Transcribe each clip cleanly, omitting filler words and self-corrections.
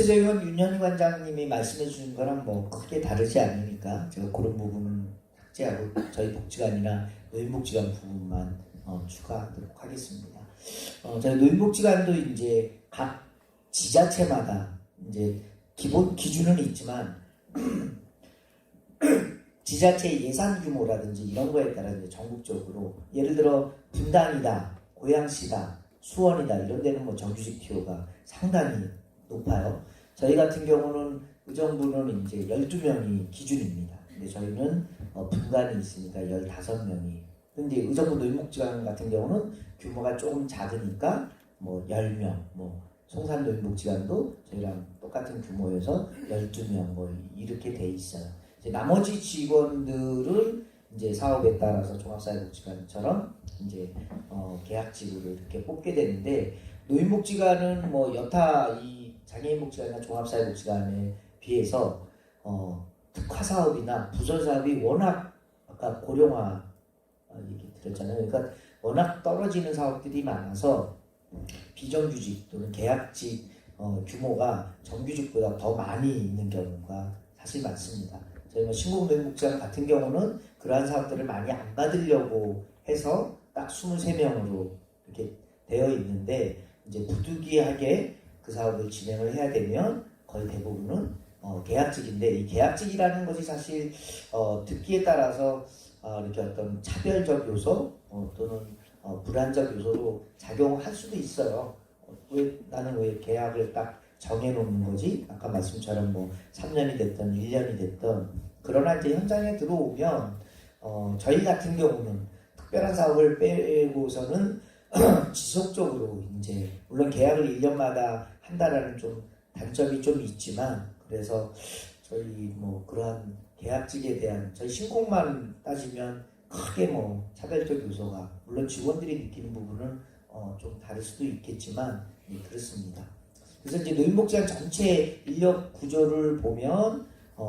구체적인 건 윤현희 관장님이 말씀해 주신 거랑 뭐 크게 다르지 않으니까 제가 그런 부분은 삭제하고 저희 복지관이나 노인복지관 부분만 추가하도록 하겠습니다. 저희 노인복지관도 이제 각 지자체마다 이제 기본 기준은 있지만 지자체 예산 규모라든지 이런 거에 따라 이제 전국적으로 예를 들어 분당이다, 고양시다, 수원이다 이런 데는 뭐 정규직 TO가 상당히 높아요. 저희 같은 경우는 의정부는 이제 12명이 기준입니다. 근데 저희는 분간이 있으니까 15명이. 근데 의정부 노인복지관 같은 경우는 규모가 조금 작으니까 뭐 10명, 뭐 송산 노인복지관도 저희랑 똑같은 규모여서 12명 뭐 이렇게 돼 있어요. 이제 나머지 직원들은 이제 사업에 따라서 종합사회복지관처럼 이제 계약직으로 이렇게 뽑게 되는데 노인복지관은 뭐 여타 이 장애인복지관이나 종합사회복지관에 비해서 특화사업이나 부설사업이 워낙 아까 고령화 얘기 드렸잖아요. 그러니까 워낙 떨어지는 사업들이 많아서 비정규직 또는 계약직 규모가 정규직보다 더 많이 있는 경우가 사실 많습니다. 저희 뭐 신공노인복지관 같은 경우는 그러한 사업들을 많이 안 받으려고 해서 딱 23명으로 이렇게 되어 있는데 이제 부득이하게 그 사업을 진행을 해야 되면 거의 대부분은 계약직인데 이 계약직이라는 것이 사실 듣기에 따라서 이렇게 어떤 차별적 요소 또는 불안적 요소로 작용할 수도 있어요. 나는 왜 계약을 딱 정해놓는 거지? 아까 말씀처럼 뭐 3년이 됐든 1년이 됐든 그러나 이제 현장에 들어오면 저희 같은 경우는 특별한 사업을 빼고서는 지속적으로 이제 물론 계약을 1년마다 한다라는 좀 단점이 좀 있지만 그래서 저희 뭐 그러한 계약직에 대한 저희 신공만 따지면 크게 뭐 차별적 요소가 물론 직원들이 느끼는 부분은 좀 다를 수도 있겠지만 그렇습니다. 그래서 이제 노인복지관 전체 인력 구조를 보면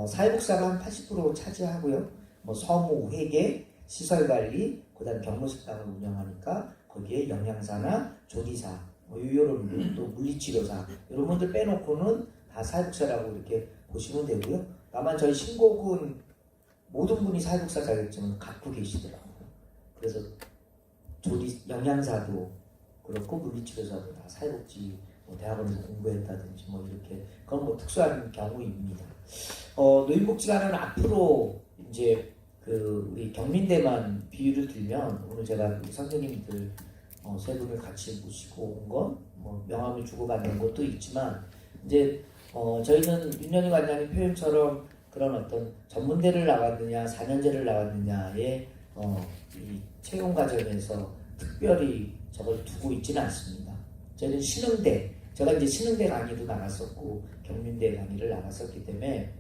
사회복지사가 한 80% 차지하고요. 뭐 서무, 회계, 시설관리, 그다음 경로식당을 운영하니까 거기에 영양사나 조리사, 뭐 이런 분, 또 물리치료사 이런 분들 빼놓고는 다 사회복지사라고 이렇게 보시면 되고요. 다만 저희 신곡은 모든 분이 사회복지사 자격증을 갖고 계시더라고요. 그래서 영양사도 그렇고 물리치료사도 다 사회복지 뭐 대학원에서 공부했다든지 뭐 이렇게 그건 뭐 특수한 경우입니다. 노인복지관은 앞으로 이제 우리 경민대만 비유를 들면 오늘 제가 우리 선생님들 세 분을 같이 모시고 온 건 뭐 명함을 주고받는 것도 있지만 이제 저희는 윤현희 관장님 표현처럼 그런 어떤 전문대를 나왔느냐 4년제를 나왔느냐의 이 채용 과정에서 특별히 저걸 두고 있지는 않습니다. 저희는 신흥대, 제가 이제 신흥대 강의도 나갔었고 경민대 강의를 나갔었기 때문에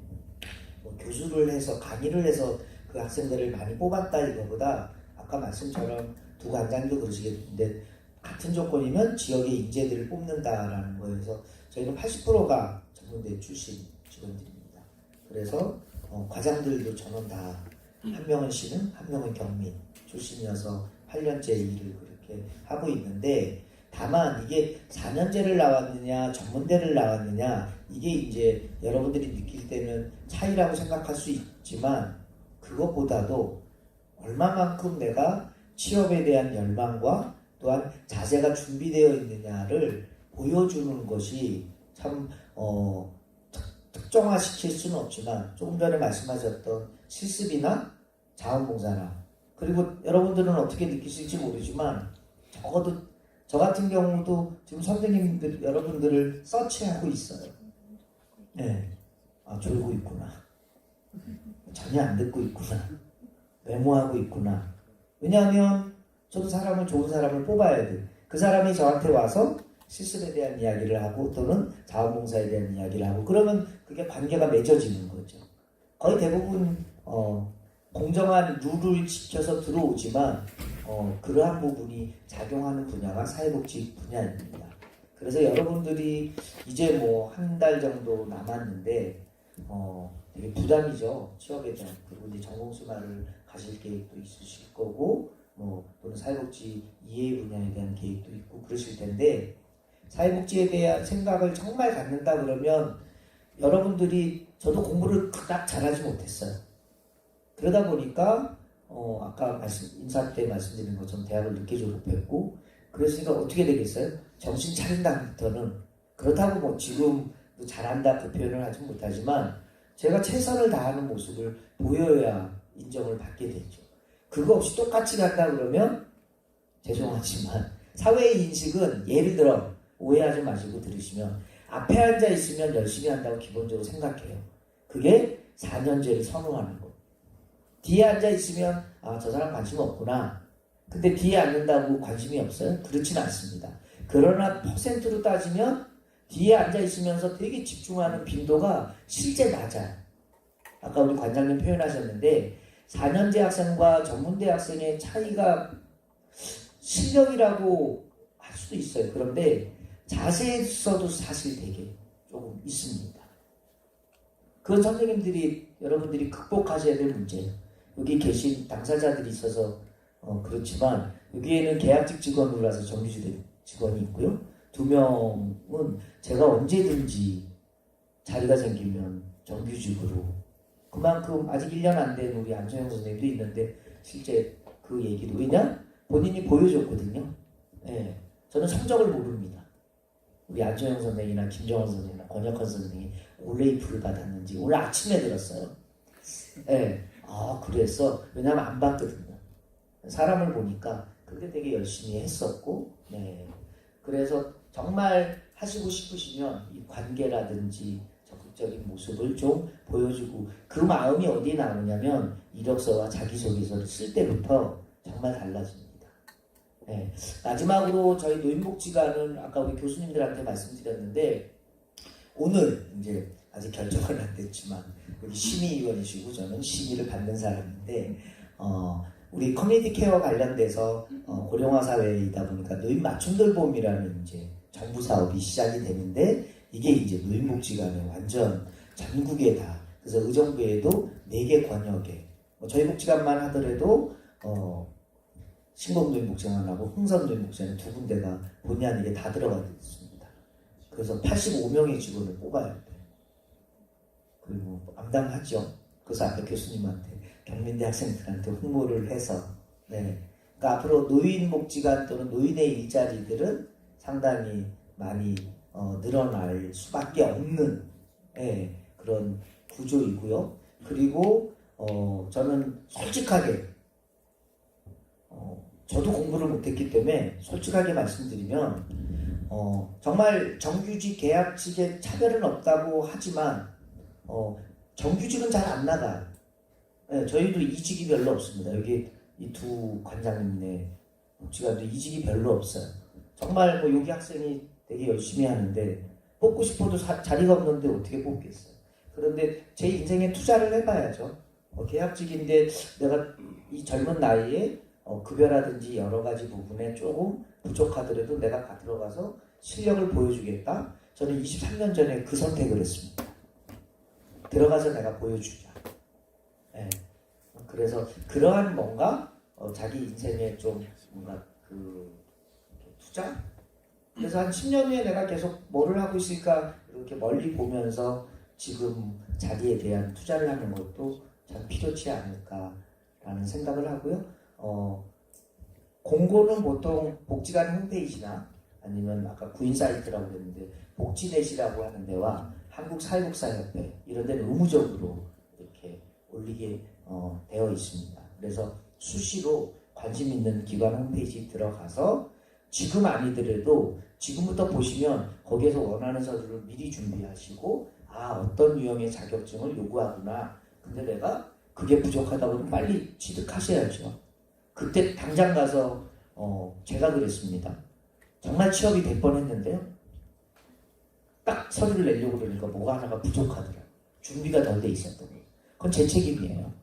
뭐 교수를 해서 강의를 해서 그 학생들을 많이 뽑았다 이거보다 아까 말씀처럼 두 관장도 그러시겠는데 같은 조건이면 지역의 인재들을 뽑는다라는 거에서 저희는 80%가 전문대 출신 직원들입니다. 그래서 과장들도 전원 다 한 명은 신흥, 한 명은 경민 출신이어서 8년째 일을 그렇게 하고 있는데 다만 이게 4년제를 나왔느냐 전문대를 나왔느냐 이게 이제 여러분들이 느낄 때는 차이라고 생각할 수 있지만 그것보다도 얼마만큼 내가 취업에 대한 열망과 또한 자세가 준비되어 있느냐를 보여주는 것이 참 특정화시킬 수는 없지만 조금 전에 말씀하셨던 실습이나 자원봉사나 그리고 여러분들은 어떻게 느끼실지 모르지만 적어도 저 같은 경우도 지금 선생님들 여러분들을 서치하고 있어요. 네, 졸고 있구나. 전혀 안 듣고 있구나. 메모하고 있구나. 왜냐하면 저도 좋은 사람을 뽑아야 돼. 그 사람이 저한테 와서 실습에 대한 이야기를 하고 또는 자원봉사에 대한 이야기를 하고 그러면 그게 관계가 맺어지는 거죠. 거의 대부분 공정한 룰을 지켜서 들어오지만 그러한 부분이 작용하는 분야가 사회복지 분야입니다. 그래서 여러분들이 이제 뭐 한 달 정도 남았는데 되게 부담이죠. 취업에 대한. 그리고 이제 전공수마를 가실 계획도 있으실 거고 또는 사회복지 이해 분야에 대한 계획도 있고 그러실 텐데 사회복지에 대한 생각을 정말 갖는다 그러면 여러분들이 저도 공부를 그닥 잘하지 못했어요. 그러다 보니까 아까 인사 때 말씀드린 것처럼 대학을 늦게 졸업했고 그랬으니까 어떻게 되겠어요? 정신 차린 다음부터는 그렇다고 뭐 지금 잘한다 그 표현을 하지 못하지만 제가 최선을 다하는 모습을 보여야 인정을 받게 되죠. 그거 없이 똑같이 간다 그러면 죄송하지만 사회의 인식은 예를 들어 오해하지 마시고 들으시면 앞에 앉아 있으면 열심히 한다고 기본적으로 생각해요. 그게 4년제를 선호하는 거. 뒤에 앉아 있으면 아, 저 사람 관심 없구나. 근데 뒤에 앉는다고 관심이 없어요? 그렇진 않습니다. 그러나 퍼센트로 따지면 뒤에 앉아 있으면서 되게 집중하는 빈도가 실제 낮아요. 아까 우리 관장님 표현하셨는데 4년제 학생과 전문대 학생의 차이가 실력이라고 할 수도 있어요. 그런데 자세에서도 사실 되게 조금 있습니다. 그건 선생님들이 여러분들이 극복하셔야 될 문제예요. 여기 계신 당사자들이 있어서 그렇지만 여기에는 계약직 직원으로 와서 정규직 직원이 있고요. 2명은 제가 언제든지 자리가 생기면 정규직으로 그만큼 아직 1년 안 된 우리 안정영 선생님도 있는데 실제 그 얘기도 왜냐? 본인이 보여줬거든요. 네, 저는 성적을 모릅니다. 우리 안정영 선생이나 김정원 선생이나 권혁헌 선생이 올레이프를 받았는지 오늘 아침에 들었어요. 네, 그래서 왜냐면 안 봤거든요. 사람을 보니까 그게 되게 열심히 했었고, 네. 그래서 정말 하시고 싶으시면 이 관계라든지 적극적인 모습을 좀 보여주고 그 마음이 어디에 나오냐면 이력서와 자기소개서를 쓸 때부터 정말 달라집니다. 네. 마지막으로 저희 노인복지관은 아까 우리 교수님들한테 말씀드렸는데 오늘 이제 아직 결정은 안 됐지만 여기 심의위원이시고 저는 심의를 받는 사람인데 우리 커뮤니티 케어 관련돼서 고령화 사회이다 보니까 노인 맞춤 돌봄이라는 이제 정부 사업이 시작이 되는데 이게 이제 노인복지관의 완전 전국에 다 그래서 의정부에도 4개 권역에 저희 복지관만 하더라도 신곡노인복지관하고 흥선노인복지관 2군데가 본의 아니게 다 들어가 있습니다. 그래서 85명의 직원을 뽑아야 돼요. 그리고 암담하죠. 그래서 아까 교수님한테 경민대 학생들한테 홍보를 해서 네. 그러니까 앞으로 노인복지관 또는 노인의 일자리들은 상당히 많이 늘어날 수밖에 없는 그런 구조이고요. 그리고 저는 솔직하게 저도 공부를 못했기 때문에 솔직하게 말씀드리면 정말 정규직 계약직에 차별은 없다고 하지만 정규직은 잘 안 나가요. 네, 저희도 이직이 별로 없습니다. 여기 이 2 관장님네 복지관도 이직이 별로 없어요. 정말 뭐 여기 학생이 되게 열심히 하는데 뽑고 싶어도 자리가 없는데 어떻게 뽑겠어요. 그런데 제 인생에 투자를 해봐야죠. 계약직인데 내가 이 젊은 나이에 급여라든지 여러 가지 부분에 조금 부족하더라도 내가 들어가서 실력을 보여주겠다. 저는 23년 전에 그 선택을 했습니다. 들어가서 내가 보여주자. 네. 그래서 그러한 뭔가 자기 인생에 좀 뭔가 그 투자? 그래서 한 10년 후에 내가 계속 뭐를 하고 있을까 이렇게 멀리 보면서 지금 자기에 대한 투자를 하는 것도 참 필요치 않을까라는 생각을 하고요. 공고는 보통 복지관 홈페이지나 아니면 아까 구인 사이트라고 그랬는데 복지넷이라고 하는 데와 한국사회복지협회 이런 데는 의무적으로 이렇게 올리게 되어 있습니다. 그래서 수시로 관심 있는 기관 홈페이지 들어가서 지금 아니더라도 지금부터 보시면 거기에서 원하는 서류를 미리 준비하시고 어떤 유형의 자격증을 요구하구나. 근데 내가 그게 부족하다고 하면 빨리 취득하셔야죠. 그때 당장 가서 제가 그랬습니다. 정말 취업이 될 뻔했는데요. 딱 서류를 내려고 그러니까 뭐가 하나가 부족하더라고요. 준비가 덜 돼 있었던 거예요. 그건 제 책임이에요.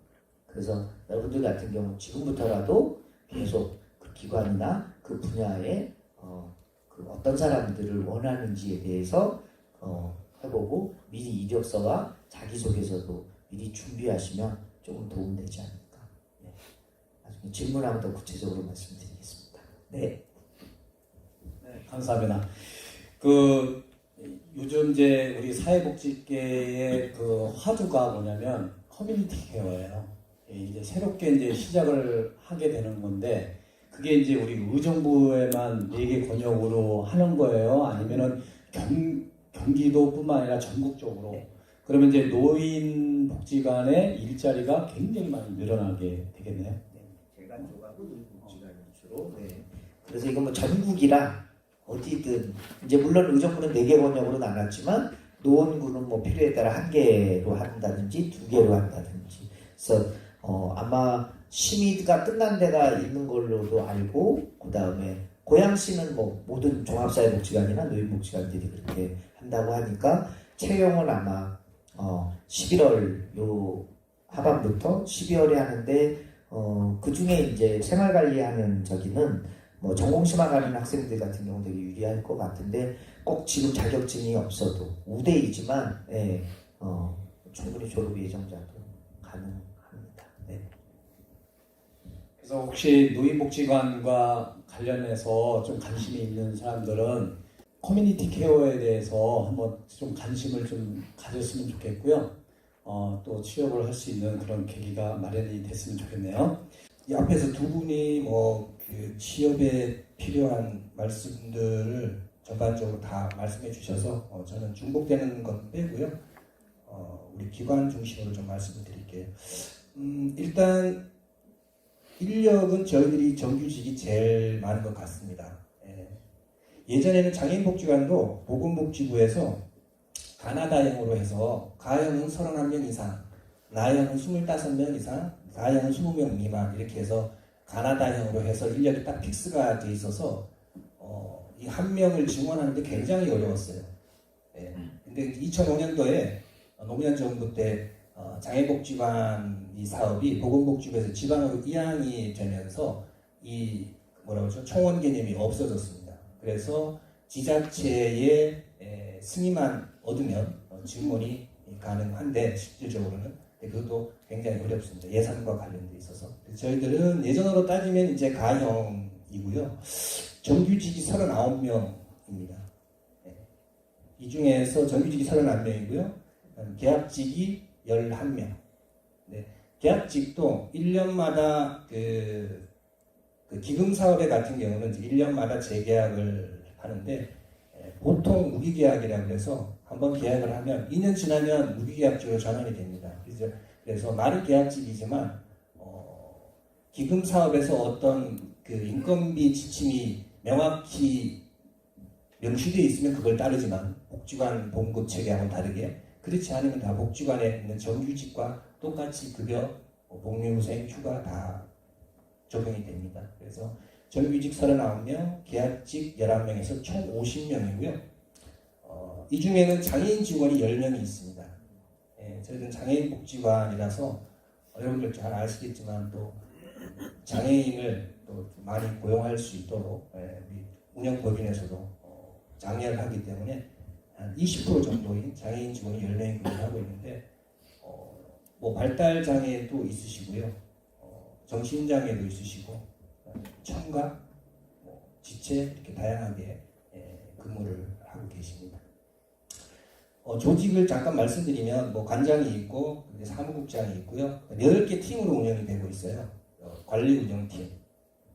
그래서 여러분들 같은 경우 지금부터라도 계속 그 기관이나 그 분야에 그 어떤 사람들을 원하는지에 대해서 해보고 미리 이력서와 자기소개서도 미리 준비하시면 조금 도움되지 않을까. 네. 나중에 질문하면 더 구체적으로 말씀드리겠습니다. 네. 네, 감사합니다. 그 요즘 이제 우리 사회복지계의 그 화두가 뭐냐면 커뮤니티 케어예요. 이제 새롭게 이제 시작을 하게 되는 건데 그게 이제 우리 의정부에만 4개 권역으로 하는 거예요? 아니면은 경기도뿐만 아니라 전국적으로? 그러면 이제 노인복지관의 일자리가 굉장히 많이 늘어나게 되겠네요. 재간 쪽하고 노인복지관이 주로. 네. 그래서 이건 뭐 전국이라 어디든 이제 물론 의정부는 4개 권역으로 나눴지만 노원구는 뭐 필요에 따라 1개로 한다든지 2개로 한다든지. 그래서 아마 심의가 끝난 데가 있는 걸로도 알고 그 다음에 고양시는 뭐 모든 종합사회복지관이나 노인복지관들이 그렇게 한다고 하니까 채용은 아마 11월 요 하반부터 12월에 하는데 그 중에 이제 생활관리하는 저기는 뭐 전공시만 가는 학생들 같은 경우 되게 유리할 것 같은데 꼭 지금 자격증이 없어도 우대이지만 충분히 졸업 예정자도 가능합니다. 네. 그래서 혹시 노인복지관과 관련해서 좀 관심이 있는 사람들은 커뮤니티 케어에 대해서 한번 좀 관심을 좀 가졌으면 좋겠고요. 또 취업을 할 수 있는 그런 계기가 마련이 됐으면 좋겠네요. 이 앞에서 두 분이 그 취업에 필요한 말씀들을 전반적으로 다 말씀해 주셔서 저는 중복되는 건 빼고요. 우리 기관 중심으로 좀 말씀을 드릴게요. 일단 인력은 저희들이 정규직이 제일 많은 것 같습니다. 예전에는 장애인복지관도 보건복지부에서 가나다형으로 해서 가형은 31명 이상, 나형은 25명 이상, 다형은 20명 미만 이렇게 해서 가나다형으로 해서 인력이 딱 픽스가 돼 있어서 이 한 명을 증원하는데 굉장히 어려웠어요. 근데 2005년도에 노무현 정부 때 장애복지관 이 사업이 보건복지부에서 지방으로 이양이 되면서 이 뭐라고 하죠? 총원 개념이 없어졌습니다. 그래서 지자체의 승인만 얻으면 증원이 가능한데 실질적으로는 그것도 굉장히 어렵습니다. 예산과 관련돼 있어서 저희들은 예전으로 따지면 이제 가형이고요. 정규직이 39명입니다. 이 중에서 정규직이 39명이고요. 계약직이 11명. 계약직도 1년마다 그 기금사업회 같은 경우는 1년마다 재계약을 하는데 보통 무기계약이라고 해서 한번 계약을 하면 2년 지나면 무기계약직으로 전환이 됩니다. 그래서 말은 계약직이지만 기금사업에서 어떤 그 인건비 지침이 명확히 명시되어 있으면 그걸 따르지만 복지관 봉급 체계하고는 다르게 그렇지 않으면 다 복지관에 있는 정규직과 똑같이 급여, 복리후생, 휴가 다 적용이 됩니다. 그래서 정규직 39명, 계약직 11명에서 총 50명이고요. 이 중에는 장애인 직원이 10명이 있습니다. 저희는 장애인 복지관이라서 여러분들 잘 아시겠지만 또 장애인을 또 많이 고용할 수 있도록 운영법인에서도 장려를 하기 때문에 한 20% 정도인 장애인 직원이 10명이 근무하고 있는데 뭐 발달 장애도 있으시고요. 정신장애도 있으시고 청각, 지체 이렇게 다양하게 근무를 하고 계십니다. 조직을 잠깐 말씀드리면 뭐 관장이 있고 사무국장이 있고요. 8개 팀으로 운영이 되고 있어요. 관리운영팀,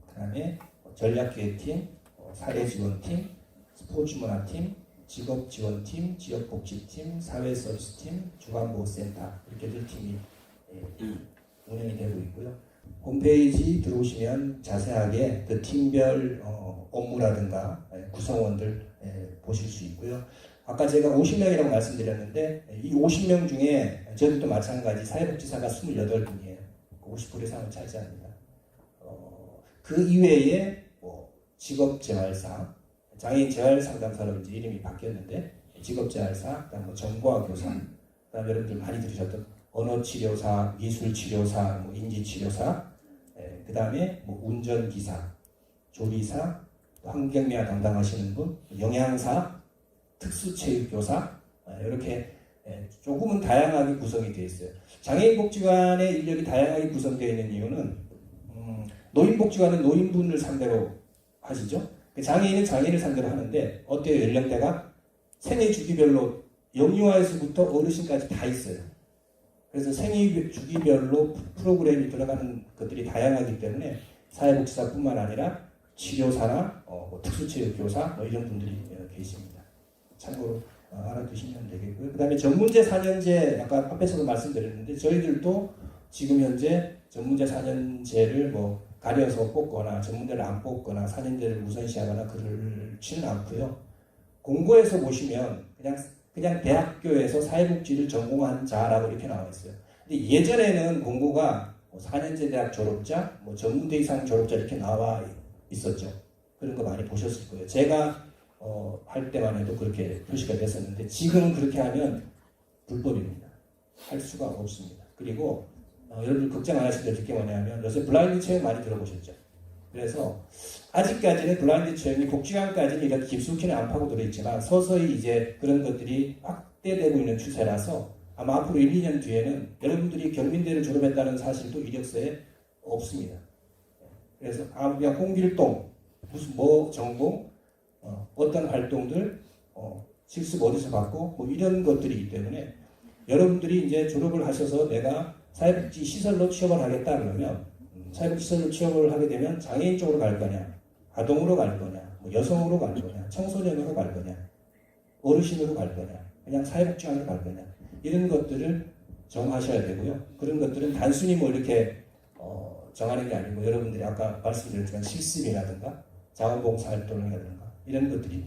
그 다음에 전략기획팀, 사례지원팀, 스포츠문화팀, 직업지원팀, 지역복지팀, 사회서비스팀, 주간보호센터 이렇게들 팀이 운영이 되고 있고요. 홈페이지 들어오시면 자세하게 그 팀별 업무라든가 구성원들 보실 수 있고요. 아까 제가 50명이라고 말씀드렸는데 이 50명 중에 저희도 마찬가지 사회복지사가 28분이에요. 50% 이상을 차지합니다. 그 이외에 뭐 직업재활사, 장애인 재활상담사로 이제 이름이 바뀌었는데 직업재활사, 그다음 뭐 정보화교사, 그다음 여러분들 많이 들으셨던 언어치료사, 미술치료사, 뭐 인지치료사, 그다음에 뭐 운전기사, 조리사, 환경미화 담당하시는 분, 영양사, 특수체육교사 이렇게 조금은 다양하게 구성이 되어 있어요. 장애인복지관의 인력이 다양하게 구성되어 있는 이유는 노인복지관은 노인분을 상대로 하시죠. 그 장애인은 장애인을 상대로 하는데 어때요? 연령대가 생애 주기별로 영유아에서부터 어르신까지 다 있어요. 그래서 생애 주기별로 프로그램이 들어가는 것들이 다양하기 때문에 사회복지사뿐만 아니라 치료사나 뭐 특수체육교사 뭐 이런 분들이 계십니다. 참고로 알아두시면 되겠고요. 그 다음에 전문제 4년제 아까 앞에서도 말씀드렸는데 저희들도 지금 현재 전문제 4년제를 뭐 가려서 뽑거나 전문대를 안 뽑거나 4년제를 우선시하거나 그렇지는 않고요. 공고에서 보시면 그냥 대학교에서 사회복지를 전공한 자라고 이렇게 나와 있어요. 근데 예전에는 공고가 4년제 대학 졸업자, 뭐 전문대 이상 졸업자 이렇게 나와 있었죠. 그런 거 많이 보셨을 거예요. 제가 할 때만 해도 그렇게 표시가 됐었는데 지금은 그렇게 하면 불법입니다. 할 수가 없습니다. 그리고 여러분들 걱정 안 하셔도 될 게 뭐냐면 요새 블라인드 체험 많이 들어보셨죠? 그래서 아직까지는 블라인드 체험이 복지관까지는 이렇게 깊숙이는 안 파고들어 있지만 서서히 이제 그런 것들이 확대되고 있는 추세라서 아마 앞으로 1, 2년 뒤에는 여러분들이 경민대를 졸업했다는 사실도 이력서에 없습니다. 그래서 그냥 홍길동 무슨 뭐 전공 어떤 활동들 실습 어디서 받고 뭐 이런 것들이기 때문에 여러분들이 이제 졸업을 하셔서 내가 사회복지 시설로 취업을 하겠다 그러면 사회복지 시설로 취업을 하게 되면 장애인 쪽으로 갈 거냐, 아동으로 갈 거냐, 뭐 여성으로 갈 거냐, 청소년으로 갈 거냐, 어르신으로 갈 거냐, 그냥 사회복지관으로 갈 거냐 이런 것들을 정하셔야 되고요. 그런 것들은 단순히 뭐 이렇게 정하는 게 아니고 여러분들이 아까 말씀드렸지만 실습이라든가 자원봉사활동이라든가 이런 것들이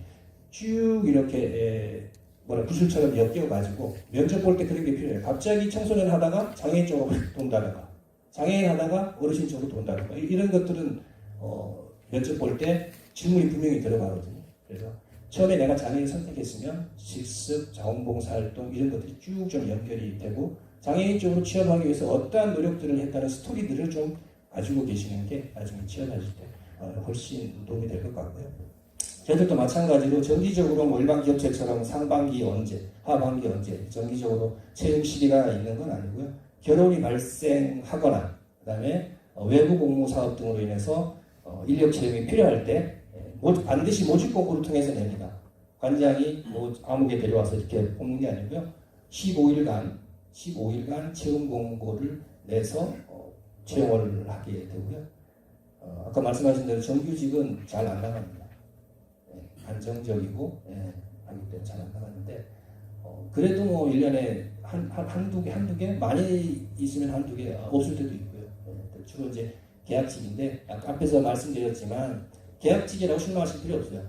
쭉 이렇게 구슬처럼 엮여가지고 면접 볼 때 그런 게 필요해요. 갑자기 청소년 하다가 장애인 쪽으로 돈다든가 장애인 하다가 어르신 쪽으로 돈다든가 이런 것들은 면접 볼 때 질문이 분명히 들어가거든요. 그래서 처음에 내가 장애인 선택했으면 실습, 자원봉사활동 이런 것들이 쭉 좀 연결이 되고 장애인 쪽으로 취업하기 위해서 어떠한 노력들을 했다는 스토리들을 좀 가지고 계시는 게 나중에 취업하실 때 훨씬 도움이 될 것 같고요. 저희들도 마찬가지로 정기적으로 뭐 일반 기업체처럼 상반기 언제, 하반기 언제 정기적으로 채용 시기가 있는 건 아니고요. 결혼이 발생하거나 그다음에 외부 공모 사업 등으로 인해서 인력 채용이 필요할 때 반드시 모집 공고를 통해서 냅니다. 관장이 뭐 아무개 데려와서 이렇게 뽑는 게 아니고요. 15일간 채용 공고를 내서 채용을 하게 되고요. 아까 말씀하신 대로 정규직은 잘 안 나갑니다. 안정적이고 하기 때문에 잘 안 나가는데 그래도 뭐 1년에 한두 개 많이 있으면 한두 개 없을 때도 있고요. 주로 이제 계약직인데 아까 앞에서 말씀드렸지만 계약직이라고 실망하실 필요 없어요.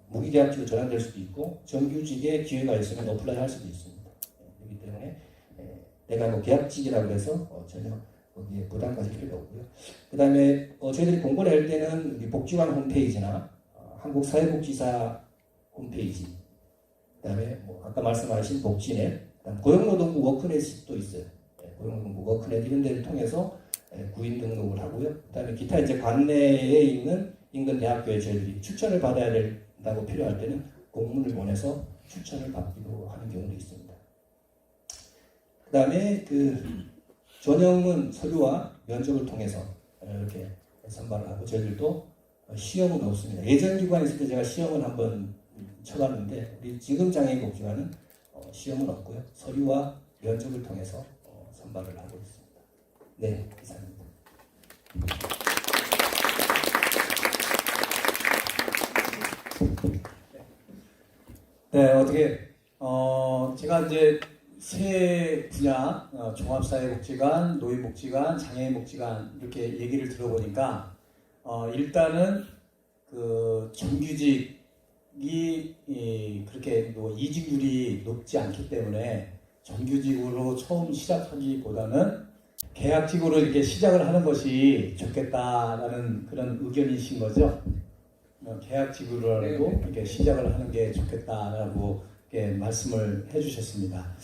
무기계약직으로 전환될 수도 있고 정규직에 기회가 있으면 어플라이 할 수도 있습니다. 그렇기 때문에 내가 뭐 계약직이라고 해서 전혀 거기에 부담 가질 필요가 없고요. 그 다음에 저희들이 공고를 할 때는 우리 복지관 홈페이지나 한국사회복지사 홈페이지, 그 다음에 뭐 아까 말씀하신 복지넷, 고용노동부 워크넷도 있어요. 고용노동부 워크넷 이런 데를 통해서 구인 등록을 하고요. 그 다음에 기타 이제 관내에 있는 인근 대학교에 저희들이 추천을 받아야 된다고 필요할 때는 공문을 보내서 추천을 받기도 하는 경우도 있습니다. 그 다음에 전형은 서류와 면접을 통해서 이렇게 선발을 하고 저희들도 시험은 없습니다. 예전 기관에 있을 때 제가 시험을 한번 쳐봤는데 우리 지금 장애인 복지관은 시험은 없고요. 서류와 면접을 통해서 선발을 하고 있습니다. 네, 이상입니다. 네, 어떻게 제가 이제 세 분야 종합사회복지관, 노인복지관, 장애인복지관 이렇게 얘기를 들어보니까 일단은 그 정규직이 그렇게 뭐 이직률이 높지 않기 때문에 정규직으로 처음 시작하기보다는 계약직으로 이렇게 시작을 하는 것이 좋겠다라는 그런 의견이신 거죠? 계약직으로라도 이렇게 시작을 하는 게 좋겠다라고 이렇게 말씀을 해주셨습니다.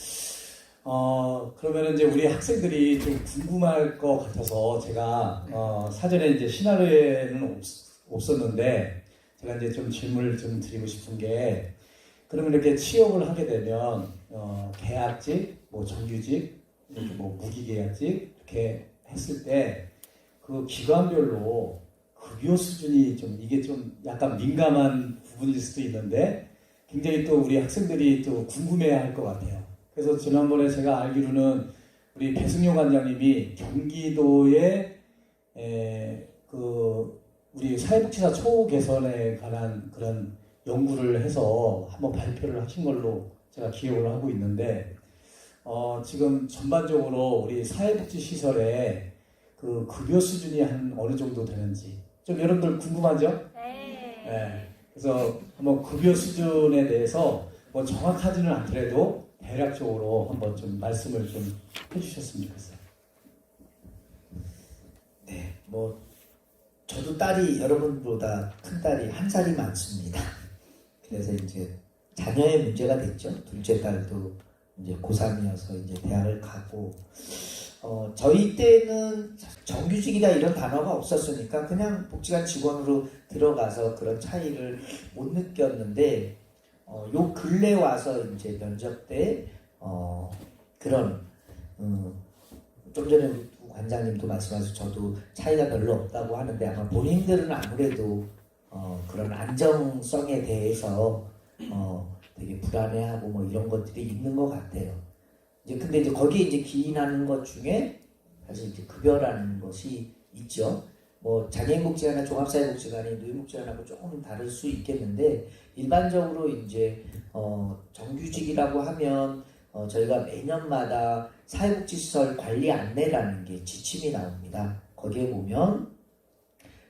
그러면 이제 우리 학생들이 좀 궁금할 것 같아서 제가 사전에 이제 시나리오에는 없었는데 제가 이제 좀 질문을 좀 드리고 싶은 게 그러면 이렇게 취업을 하게 되면 계약직, 뭐 정규직, 이렇게 뭐 무기계약직 이렇게 했을 때 그 기관별로 급여 급여 수준이 좀 이게 좀 약간 민감한 부분일 수도 있는데 굉장히 또 우리 학생들이 또 궁금해할 것 같아요. 그래서 지난번에 제가 알기로는 우리 배승용 관장님이 경기도의 우리 사회복지사 처우 개선에 관한 그런 연구를 해서 한번 발표를 하신 걸로 제가 기억을 하고 있는데 지금 전반적으로 우리 사회복지 시설에 그 급여 수준이 한 어느 정도 되는지 좀 여러분들 궁금하죠? 네. 그래서 한번 급여 수준에 대해서 뭐 정확하지는 않더라도 대략적으로 한번 좀 말씀을 좀 해주셨으면 좋겠어요. 네, 뭐 저도 딸이 여러분보다 큰 딸이 한 살이 많습니다. 그래서 이제 자녀의 문제가 됐죠. 둘째 딸도 이제 고3이어서 이제 대학을 가고 저희 때는 정규직이다 이런 단어가 없었으니까 그냥 복지관 직원으로 들어가서 그런 차이를 못 느꼈는데 요 근래 와서 이제 면접 때 그런 좀 전에 우리 관장님도 말씀하셔서 저도 차이가 별로 없다고 하는데 아마 본인들은 아무래도 그런 안정성에 대해서 되게 불안해하고 뭐 이런 것들이 있는 것 같아요. 이제 근데 이제 거기에 이제 기인하는 것 중에 사실 이제 급여라는 것이 있죠. 뭐 장애인복지관이나 종합사회복지관이 노인복지관하고 조금 다를 수 있겠는데 일반적으로 이제 정규직이라고 하면 저희가 매년마다 사회복지시설 관리 안내라는 게 지침이 나옵니다. 거기에 보면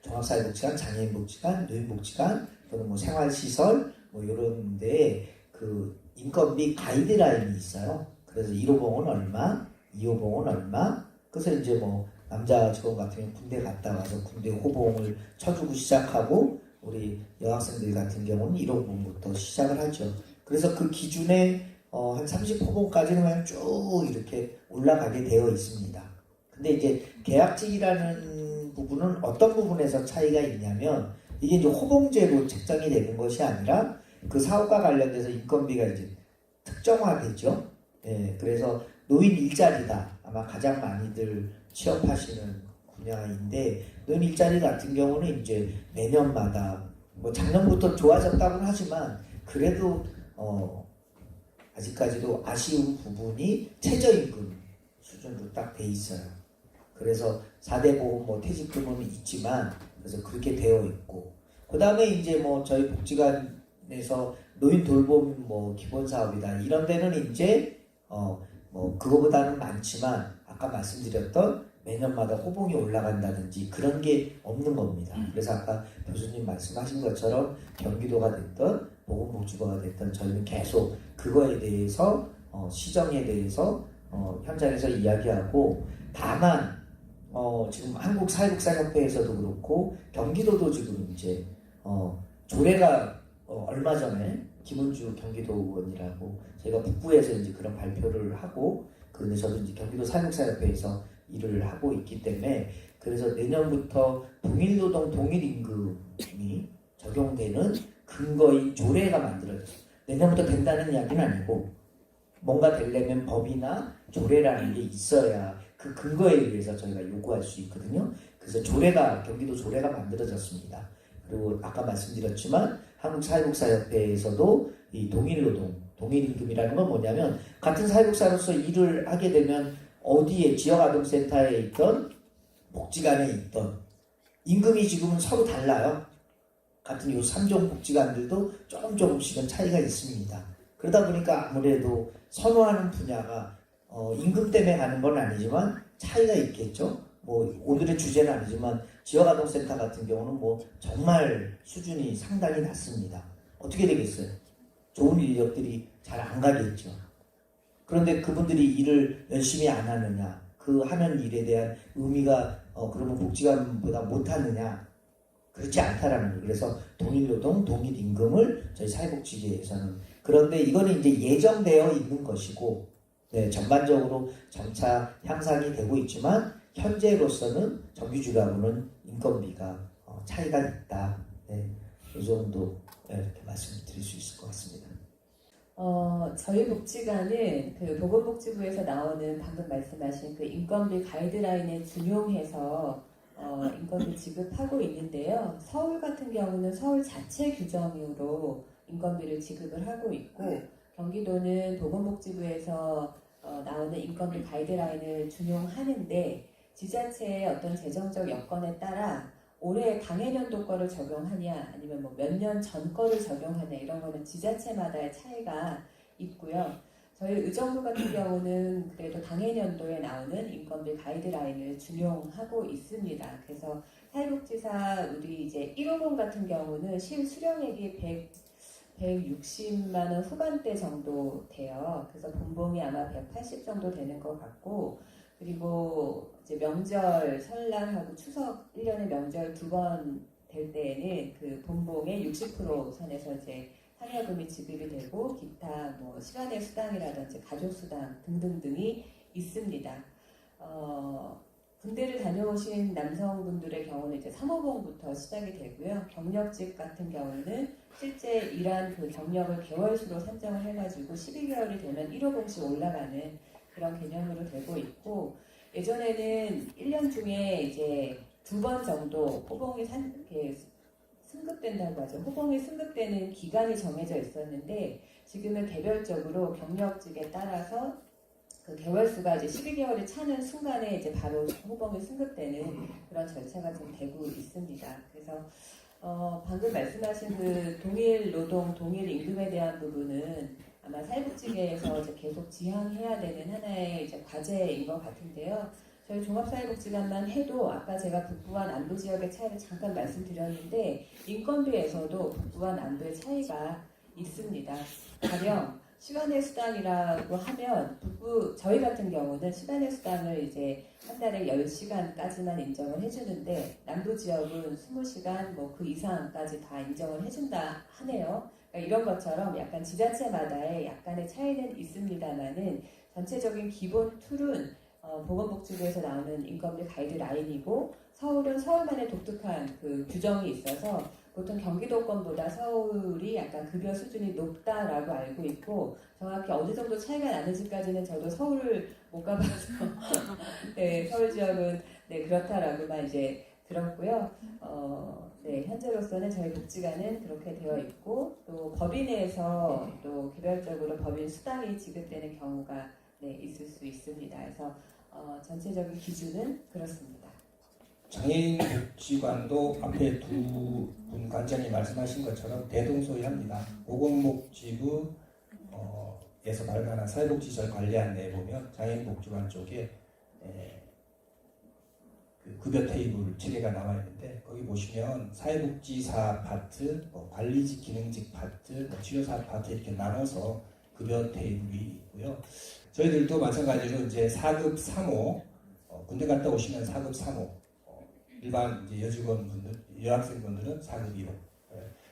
종합사회복지관, 장애인복지관, 노인복지관 또는 뭐 생활시설 뭐 이런 데에 그 인건비 가이드라인이 있어요. 그래서 1호봉은 얼마, 2호봉은 얼마. 그래서 이제 뭐 남자 직원 같은 경우는 군대 갔다 와서 군대 호봉을 쳐주고 시작하고 우리 여학생들 같은 경우는 1호봉부터 시작을 하죠. 그래서 그 기준에 한 30호봉까지는 그냥 쭉 이렇게 올라가게 되어 있습니다. 근데 이제 계약직이라는 부분은 어떤 부분에서 차이가 있냐면 이게 이제 호봉제로 책정이 되는 것이 아니라 그 사업과 관련돼서 인건비가 이제 특정화되죠. 예, 그래서 노인 일자리다 아마 가장 많이들 취업하시는 분야인데 노인 일자리 같은 경우는 이제 매년마다 뭐 작년부터 좋아졌다고는 하지만 그래도 아직까지도 아쉬운 부분이 최저임금 수준으로 딱 돼 있어요. 그래서 4대 보험 뭐 퇴직금은 있지만 그래서 그렇게 되어 있고 그 다음에 이제 뭐 저희 복지관에서 노인 돌봄 뭐 기본 사업이다 이런 데는 이제 뭐 그거보다는 많지만 아까 말씀드렸던 매년마다 호봉이 올라간다든지 그런 게 없는 겁니다. 그래서 아까 교수님 말씀하신 것처럼 경기도가 됐던 보건복지부가 됐던 저희는 계속 그거에 대해서 시정에 대해서 현장에서 이야기하고 다만 지금 한국사회복지협회에서도 그렇고 경기도도 지금 이제 조례가 얼마 전에 김은주 경기도 의원이라고 저희가 북부에서 이제 그런 발표를 하고 그런데 저도 이제 경기도 사회복지협회에서 일을 하고 있기 때문에 그래서 내년부터 동일노동 동일임금이 적용되는 근거인 조례가 만들어졌어요. 내년부터 된다는 이야기는 아니고 뭔가 되려면 법이나 조례라는 게 있어야 그 근거에 의해서 저희가 요구할 수 있거든요. 그래서 경기도 조례가 만들어졌습니다. 그리고 아까 말씀드렸지만 한국사회복지협회에서도 이 동일노동, 동일임금이라는 건 뭐냐면 같은 사회복지사로서 일을 하게 되면 어디에 지역아동센터에 있던 복지관에 있던 임금이 지금은 서로 달라요. 같은 요 3종 복지관들도 조금씩은 차이가 있습니다. 그러다 보니까 아무래도 선호하는 분야가 임금 때문에 가는 건 아니지만 차이가 있겠죠. 뭐 오늘의 주제는 아니지만 지역아동센터 같은 경우는 뭐 정말 수준이 상당히 낮습니다. 어떻게 되겠어요? 좋은 인력들이 잘 안 가겠죠. 그런데 그분들이 일을 열심히 안 하느냐, 그 하는 일에 대한 의미가 그러면 복지관보다 못하느냐, 그렇지 않다라는 거예요. 그래서 동일노동, 동일임금을 저희 사회복지계에서는 그런데 이거는 이제 예정되어 있는 것이고, 네, 전반적으로 점차 향상이 되고 있지만 현재로서는 정규직하고는 인건비가 차이가 있다. 네, 이 정도 이렇게 말씀드릴 수 있을 것 같습니다. 저희 복지관은 그 보건복지부에서 나오는 방금 말씀하신 그 인건비 가이드라인에 준용해서 인건비 지급하고 있는데요. 서울 같은 경우는 서울 자체 규정으로 인건비를 지급을 하고 있고 경기도는 보건복지부에서 나오는 인건비 가이드라인을 준용하는데 지자체의 어떤 재정적 여건에 따라 올해 당해년도 거를 적용하냐 아니면 뭐 몇 년 전 거를 적용하냐 이런 거는 지자체마다의 차이가 있고요. 저희 의정부 같은 경우는 그래도 당해년도에 나오는 인건비 가이드라인을 준용하고 있습니다. 그래서 사회복지사 우리 이제 1호봉 같은 경우는 실수령액이 160만 원 후반대 정도 돼요. 그래서 본봉이 아마 180 정도 되는 것 같고 그리고 이제 명절 설날하고 추석 1년에 명절 2번 될 때에는 그 본봉의 60% 선에서 이제 상여금이 지급이 되고 기타 뭐 시간의 수당이라든지 가족 수당 등등등이 있습니다. 군대를 다녀오신 남성분들의 경우는 이제 3호봉부터 시작이 되고요. 경력직 같은 경우는 실제 일한 그 경력을 개월수로 산정을 해가지고 12개월이 되면 1호봉씩 올라가는 그런 개념으로 되고 있고 예전에는 1년 중에 이제 2번 정도 호봉이 승급된다고 하죠. 호봉이 승급되는 기간이 정해져 있었는데 지금은 개별적으로 경력직에 따라서 그 개월수가 이제 12개월이 차는 순간에 이제 바로 호봉이 승급되는 그런 절차가 좀 되고 있습니다. 그래서 방금 말씀하신 그 동일 노동, 동일 임금에 대한 부분은 아마 사회복지계에서 이제 계속 지향해야 되는 하나의 이제 과제인 것 같은데요. 저희 종합사회복지관만 해도 아까 제가 북부와 남부 지역의 차이를 잠깐 말씀드렸는데 인건비에서도 북부와 남부의 차이가 있습니다. 가령 시간의 수당이라고 하면 북부 저희 같은 경우는 시간의 수당을 이제 한 달에 10시간까지만 인정을 해주는데 남부 지역은 20시간 뭐 그 이상까지 다 인정을 해준다 하네요. 그러니까 이런 것처럼 약간 지자체마다의 약간의 차이는 있습니다만은 전체적인 기본 툴은 보건복지부에서 나오는 인건비 가이드라인이고 서울은 서울만의 독특한 그 규정이 있어서 보통 경기도권보다 서울이 약간 급여 수준이 높다라고 알고 있고 정확히 어느 정도 차이가 나는지까지는 저도 서울을 못 가봐서 네, 서울 지역은 네, 그렇다라고만 이제 들었고요. 네, 현재로서는 저희 복지관은 그렇게 되어 있고 또 법인에서 또 개별적으로 법인 수당이 지급되는 경우가 네, 있을 수 있습니다. 그래서 전체적인 기준은 그렇습니다. 장애인 복지관도 앞에 두 분 관장이 말씀하신 것처럼 대동소이합니다. 보건복지부에서 발간한 사회복지절 관리안내에 보면 장애인 복지관 쪽에 그 급여 테이블 체계가 나와 있는데 거기 보시면 사회복지사 파트, 관리직, 기능직 파트, 치료사 파트 이렇게 나눠서 급여 테이블이 있고요. 저희들도 마찬가지로 이제 4급 3호 군대 갔다 오시면 4급 3호 일반 이제 여직원분들, 여학생분들은 4급 1호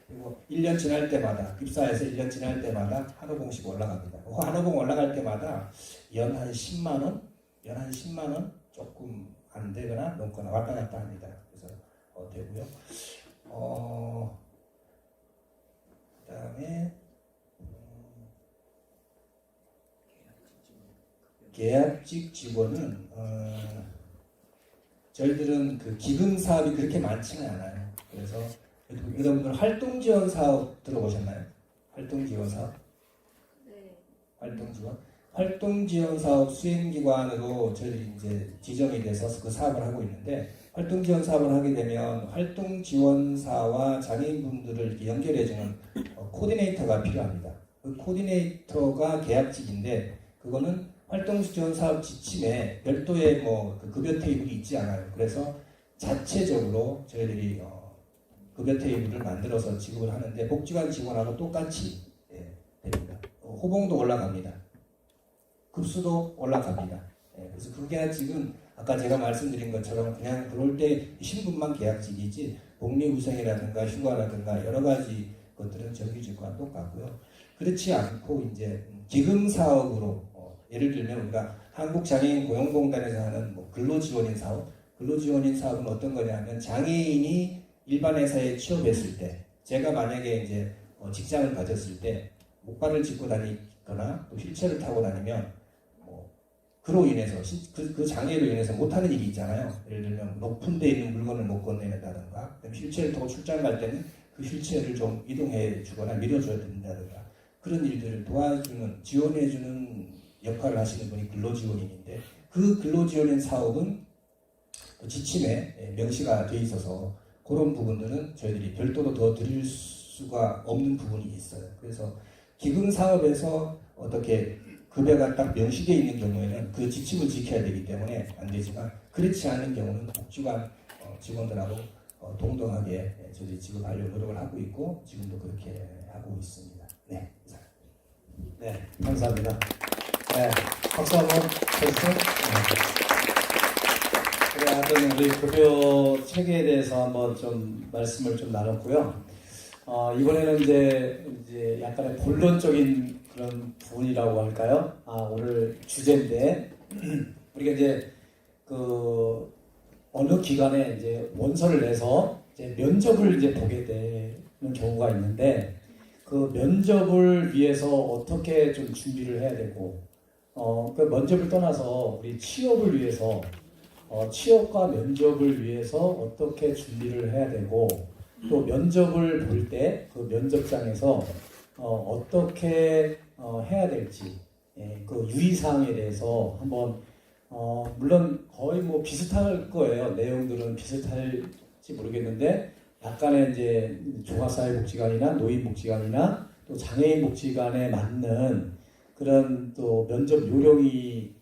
그리고 1년 지날 때마다 입사해서 1년 지날 때마다 한 호봉씩 올라갑니다. 한 호봉 올라갈 때마다 연 한 10만 원, 연 한 10만 원 조금 안 되거나 넘거나 왔다 갔다 합니다. 그래서 되고요. 그다음에 계약직 직원은 저희들은 그 기금 사업이 그렇게 많지는 않아요. 그래서 여러분들 활동 지원 사업 들어보셨나요? 활동 지원 사업? 네. 활동 지원? 활동 지원 사업 수행 기관으로 저희들이 이제 지정이 돼서 그 사업을 하고 있는데 활동 지원 사업을 하게 되면 활동 지원사와 장애인분들을 이렇게 연결해주는 코디네이터가 필요합니다. 그 코디네이터가 계약직인데 그거는 활동 지원 사업 지침에 별도의 그 급여 테이블이 있지 않아요. 그래서 자체적으로 저희들이 급여 테이블을 만들어서 지급을 하는데 복지관 직원하고 똑같이 됩니다. 호봉도 올라갑니다. 급수도 올라갑니다. 그래서 그 계약직은 아까 제가 말씀드린 것처럼 그냥 들어올 때 신분만 계약직이지 복리후생이라든가 휴가라든가 여러 가지 것들은 정규직과 똑같고요. 그렇지 않고 이제 기금 사업으로 예를 들면 우리가 한국장애인 고용공단에서 하는 근로지원인 사업, 근로지원인 사업은 어떤 거냐면 장애인이 일반 회사에 취업했을 때, 제가 만약에 이제 직장을 가졌을 때 목발을 짚고 다니거나 또 휠체어를 타고 다니면 그로 인해서 그 장애로 인해서 못하는 일이 있잖아요. 예를 들면 높은 데 있는 물건을 못 건네는다든가, 휠체어를 타고 출장 갈 때는 그 휠체어를 좀 이동해 주거나 밀어줘야 된다든가, 그런 일들을 도와주는, 지원해주는 역할을 하시는 분이 근로지원인인데, 그 근로지원인 사업은 지침에 명시가 돼 있어서 그런 부분들은 저희들이 별도로 더 드릴 수가 없는 부분이 있어요. 그래서 기금 사업에서 어떻게 급여가 딱 명시되어 있는 경우에는 그 지침을 지켜야 되기 때문에 안 되지만, 그렇지 않은 경우는 복지관 직원들하고 동등하게 저희들이 지급하려고 노력을 하고 있고, 지금도 그렇게 하고 있습니다. 네, 이상. 네, 감사합니다. 네, 박수 한번 쳐주세요. 네. 그래, 하여튼 우리 급여 체계에 대해서 한번 좀 말씀을 좀 나눴고요. 이번에는 이제 약간의 본론적인 그런 부분이라고 할까요? 오늘 주제인데, 우리가 이제 그 어느 기관에 이제 원서를 내서 이제 면접을 이제 보게 되는 경우가 있는데, 그 면접을 위해서 어떻게 좀 준비를 해야 되고, 그 면접을 떠나서 우리 취업을 위해서, 취업과 면접을 위해서 어떻게 준비를 해야 되고, 또 면접을 볼 때 그 면접장에서 어떻게 해야 될지, 그 유의사항에 대해서 한번, 물론 거의 뭐 비슷할 거예요. 내용들은 비슷할지 모르겠는데, 약간의 이제 종합사회복지관이나 노인복지관이나 또 장애인복지관에 맞는 그런 또 면접 요령이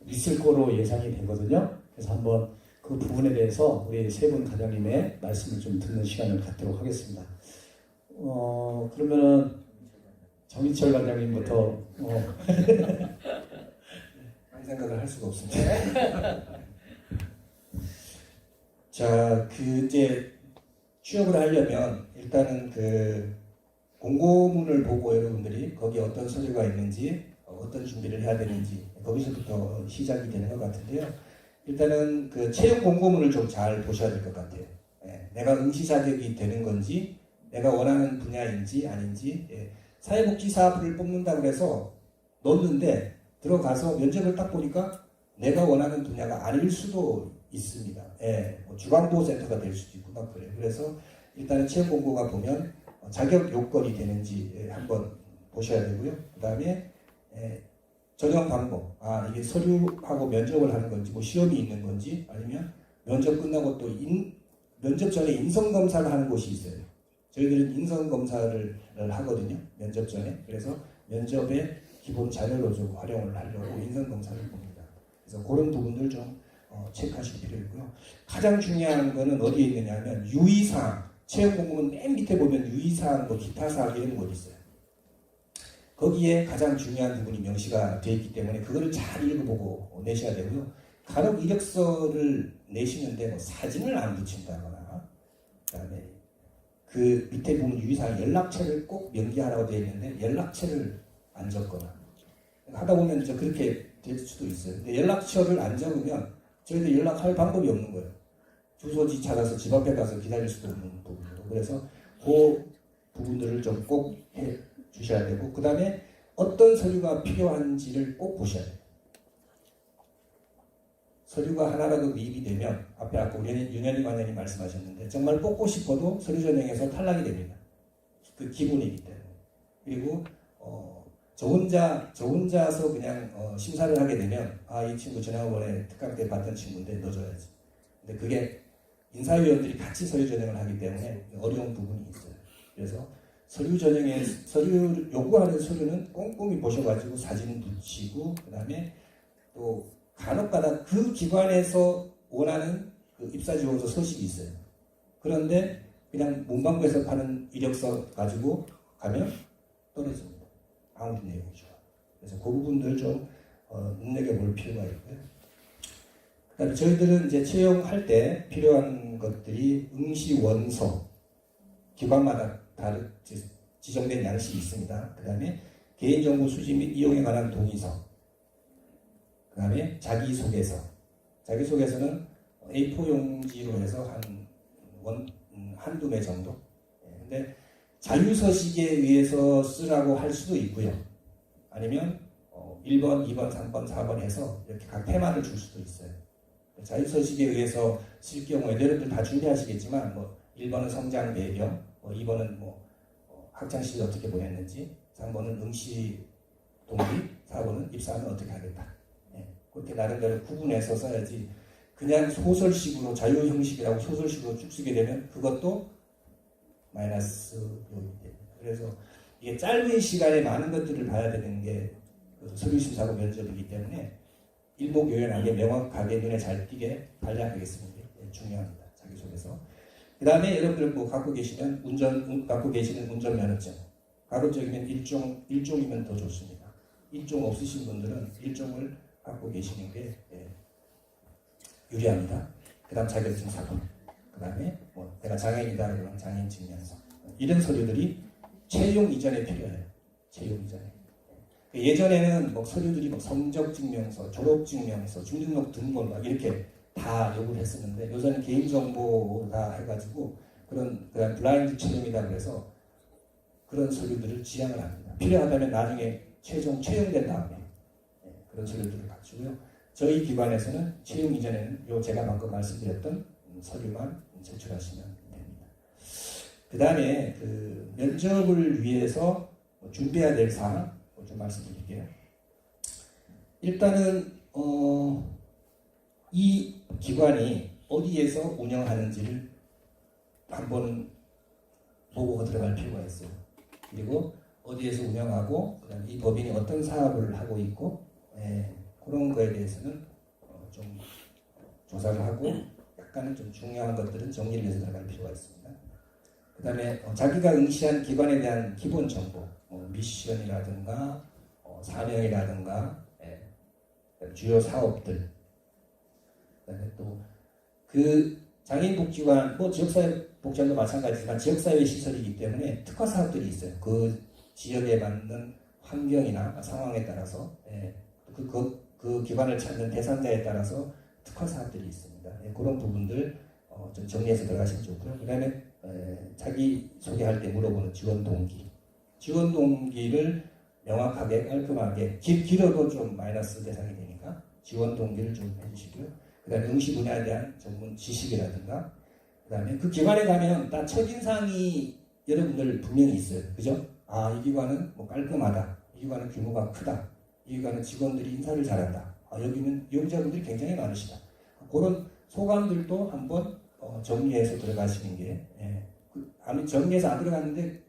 있을 거로 예상이 되거든요. 그래서 한번 그 부분에 대해서 우리 세 분 과장님의 말씀을 좀 듣는 시간을 갖도록 하겠습니다. 그러면은 정인철 과장님부터. 한 생각을 할 수가 없습니다. 자, 이제 취업을 하려면 일단은 그 공고문을 보고 여러분들이 거기에 어떤 서류가 있는지, 어떤 준비를 해야 되는지, 거기서부터 시작이 되는 것 같은데요. 일단은 그 채용 공고문을 좀 잘 보셔야 될 것 같아요. 내가 응시 자격이 되는 건지, 내가 원하는 분야인지 아닌지. 사회복지사업을 뽑는다고 해서 넣었는데 들어가서 면접을 딱 보니까 내가 원하는 분야가 아닐 수도 있습니다. 뭐 주간보호센터가 될 수도 있고 막 그래요. 그래서 일단은 채용 공고가 보면 자격 요건이 되는지 한번 보셔야 되고요. 그 다음에 전형 방법, 이게 서류하고 면접을 하는 건지, 뭐 시험이 있는 건지, 아니면 면접 끝나고 또 면접 전에 인성검사를 하는 곳이 있어요. 저희들은 인성검사를 하거든요. 면접 전에. 그래서 면접에 기본 자료로 좀 활용을 하려고 인성검사를 봅니다. 그래서 그런 부분들 좀 체크하실 필요 있고요. 가장 중요한 거는 어디에 있느냐 하면 유의사항, 채용 공고문 맨 밑에 보면 유의사항, 뭐 기타 사항 이런 거 있어요. 거기에 가장 중요한 부분이 명시가 되어 있기 때문에 그거를 잘 읽어보고 내셔야 되고요. 간혹 이력서를 내시는데 뭐 사진을 안 붙인다거나, 그다음에 그 밑에 보면 유의사항 연락처를 꼭 명기하라고 되어 있는데 연락처를 안 적거나 하다 보면 이제 그렇게 될 수도 있어요. 근데 연락처를 안 적으면 저희들 연락할 방법이 없는 거예요. 주소지 찾아서 집 앞에 가서 기다릴 수도 없는 부분이고, 그래서 그 부분들을 좀 꼭 해 주셔야 되고, 그 다음에 어떤 서류가 필요한지를 꼭 보셔야 돼요. 서류가 하나라도 미입이 되면, 앞에 아까 윤현희 관장님 말씀하셨는데, 정말 뽑고 싶어도 서류 전형에서 탈락이 됩니다. 그 기본이기 때문에. 그리고 저 혼자서 그냥 심사를 하게 되면, 이 친구 지난번에 특강 때 봤던 친구인데 넣어줘야지. 근데 그게 인사위원들이 같이 서류 전형을 하기 때문에 어려운 부분이 있어요. 그래서 서류 전형에 요구하는 서류는 꼼꼼히 보셔가지고 사진 붙이고, 그 다음에 또 간혹가다 그 기관에서 원하는 그 입사지원서 서식이 있어요. 그런데 그냥 문방구에서 파는 이력서 가지고 가면 떨어집니다. 아무리 내용이 좋아. 그래서 그 부분들 좀 눈여겨볼 필요가 있고요. 그다음에 저희들은 이제 채용할 때 필요한 것들이 응시 원서, 기관마다 지정된 양식이 있습니다. 그 다음에 개인정보 수집 및 이용에 관한 동의서, 그 다음에 자기소개서. 자기소개서는 A4 용지로 해서 한두 매 정도. 근데 자유서식에 의해서 쓰라고 할 수도 있고요. 아니면 1번, 2번, 3번, 4번 해서 이렇게 각 테마를 줄 수도 있어요. 자유서식에 의해서 쓸 경우에 여러분들 다 준비하시겠지만 뭐 1번은 성장 배경, 뭐 2번은 뭐 학창시절 어떻게 보냈는지, 3번은 응시 동기, 4번은 입사하면 어떻게 하겠다. 예, 그렇게 나름대로 구분해서 써야지 그냥 소설식으로 자유 형식이라고 소설식으로 쭉 쓰게 되면 그것도 마이너스 요인이 됩니다. 그래서 이게 짧은 시간에 많은 것들을 봐야 되는 게 서류심사고 면접이기 때문에 일목요연하게 명확하게 눈에 잘 띄게 관리하겠습니다. 중요합니다. 자기소개서. 그 다음에 여러분들 뭐 갖고 계시는 갖고 계시는 운전면허증. 가급적이면 일종이면 더 좋습니다. 일종 없으신 분들은 일종을 갖고 계시는 게 유리합니다. 그 다음 자격증 사본. 그 다음에 뭐 내가 장애인이다 그러면 장애인 증명서. 이런 서류들이 채용 이전에 필요해요. 채용 이전에. 예전에는 뭐 서류들이 뭐 성적 증명서, 졸업 증명서, 주민등록 등본 막 이렇게 다 요구를 했었는데 요새는 개인정보다 해가지고 그런 블라인드 채용이다 그래서 그런 서류들을 지향을 합니다. 필요하다면 나중에 최종 채용된 다음에 그런 서류들을 갖추고요. 저희 기관에서는 채용 이전에는 요 제가 방금 말씀드렸던 서류만 제출하시면 됩니다. 그 다음에 그 면접을 위해서 준비해야 될 사항 좀 말씀드릴게요. 일단은 이 기관이 어디에서 운영하는지를 한번 보고 들어갈 필요가 있어요. 그리고 어디에서 운영하고 그다음에 이 법인이 어떤 사업을 하고 있고 그런 거에 대해서는 좀 조사를 하고 약간은 좀 중요한 것들은 정리를 해서 들어갈 필요가 있습니다. 그 다음에 자기가 응시한 기관에 대한 기본 정보, 미션이라든가 사명이라든가 주요 사업들, 그다음에 또 그 장애인복지관, 뭐 지역사회복지관도 마찬가지지만 지역사회 시설이기 때문에 특화 사업들이 있어요. 그 지역에 맞는 환경이나 상황에 따라서 그 기관을 찾는 대상자에 따라서 특화 사업들이 있습니다. 그런 부분들 좀 정리해서 들어가시면 좋고요. 그다음에 자기 소개할 때 물어보는 지원 동기. 지원 동기를 명확하게 깔끔하게 길어도 좀 마이너스 대상이 되니까 지원 동기를 좀 해주시고요. 그 다음에 응시 분야에 대한 전문 지식이라든가 그 다음에 그 기관에 가면 다 첫인상이 여러분들 분명히 있어요. 그죠? 아, 이 기관은 뭐 깔끔하다. 이 기관은 규모가 크다. 이 기관은 직원들이 인사를 잘한다. 아, 여기는 용자분들이 굉장히 많으시다. 그런 소감들도 한번 정리해서 들어가시는 게 아니 정리해서 안 들어갔는데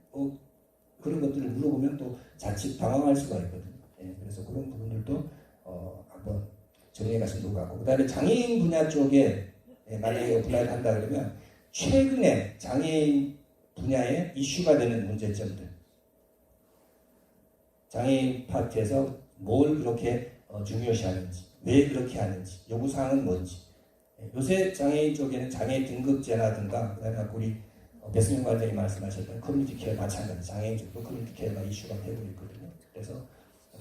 그런 것들을 물어보면 또 자칫 당황할 수가 있거든요. 그래서 그런 부분들도 한번 정리해 가시면 좋을 것 같고, 그 다음에 장애인 분야 쪽에 만약에 어플라이를 한다 그러면 최근에 장애인 분야에 이슈가 되는 문제점들, 장애인 파트에서 뭘 그렇게 중요시하는지, 왜 그렇게 하는지, 요구사항은 뭔지. 요새 장애인 쪽에는 장애 등급제라든가 그다음에 우리 배승윤 관장이 말씀하셨던 커뮤니티 케어 마찬가지, 장애인 쪽도 커뮤니티 케어가 이슈가 되고 있거든요. 그래서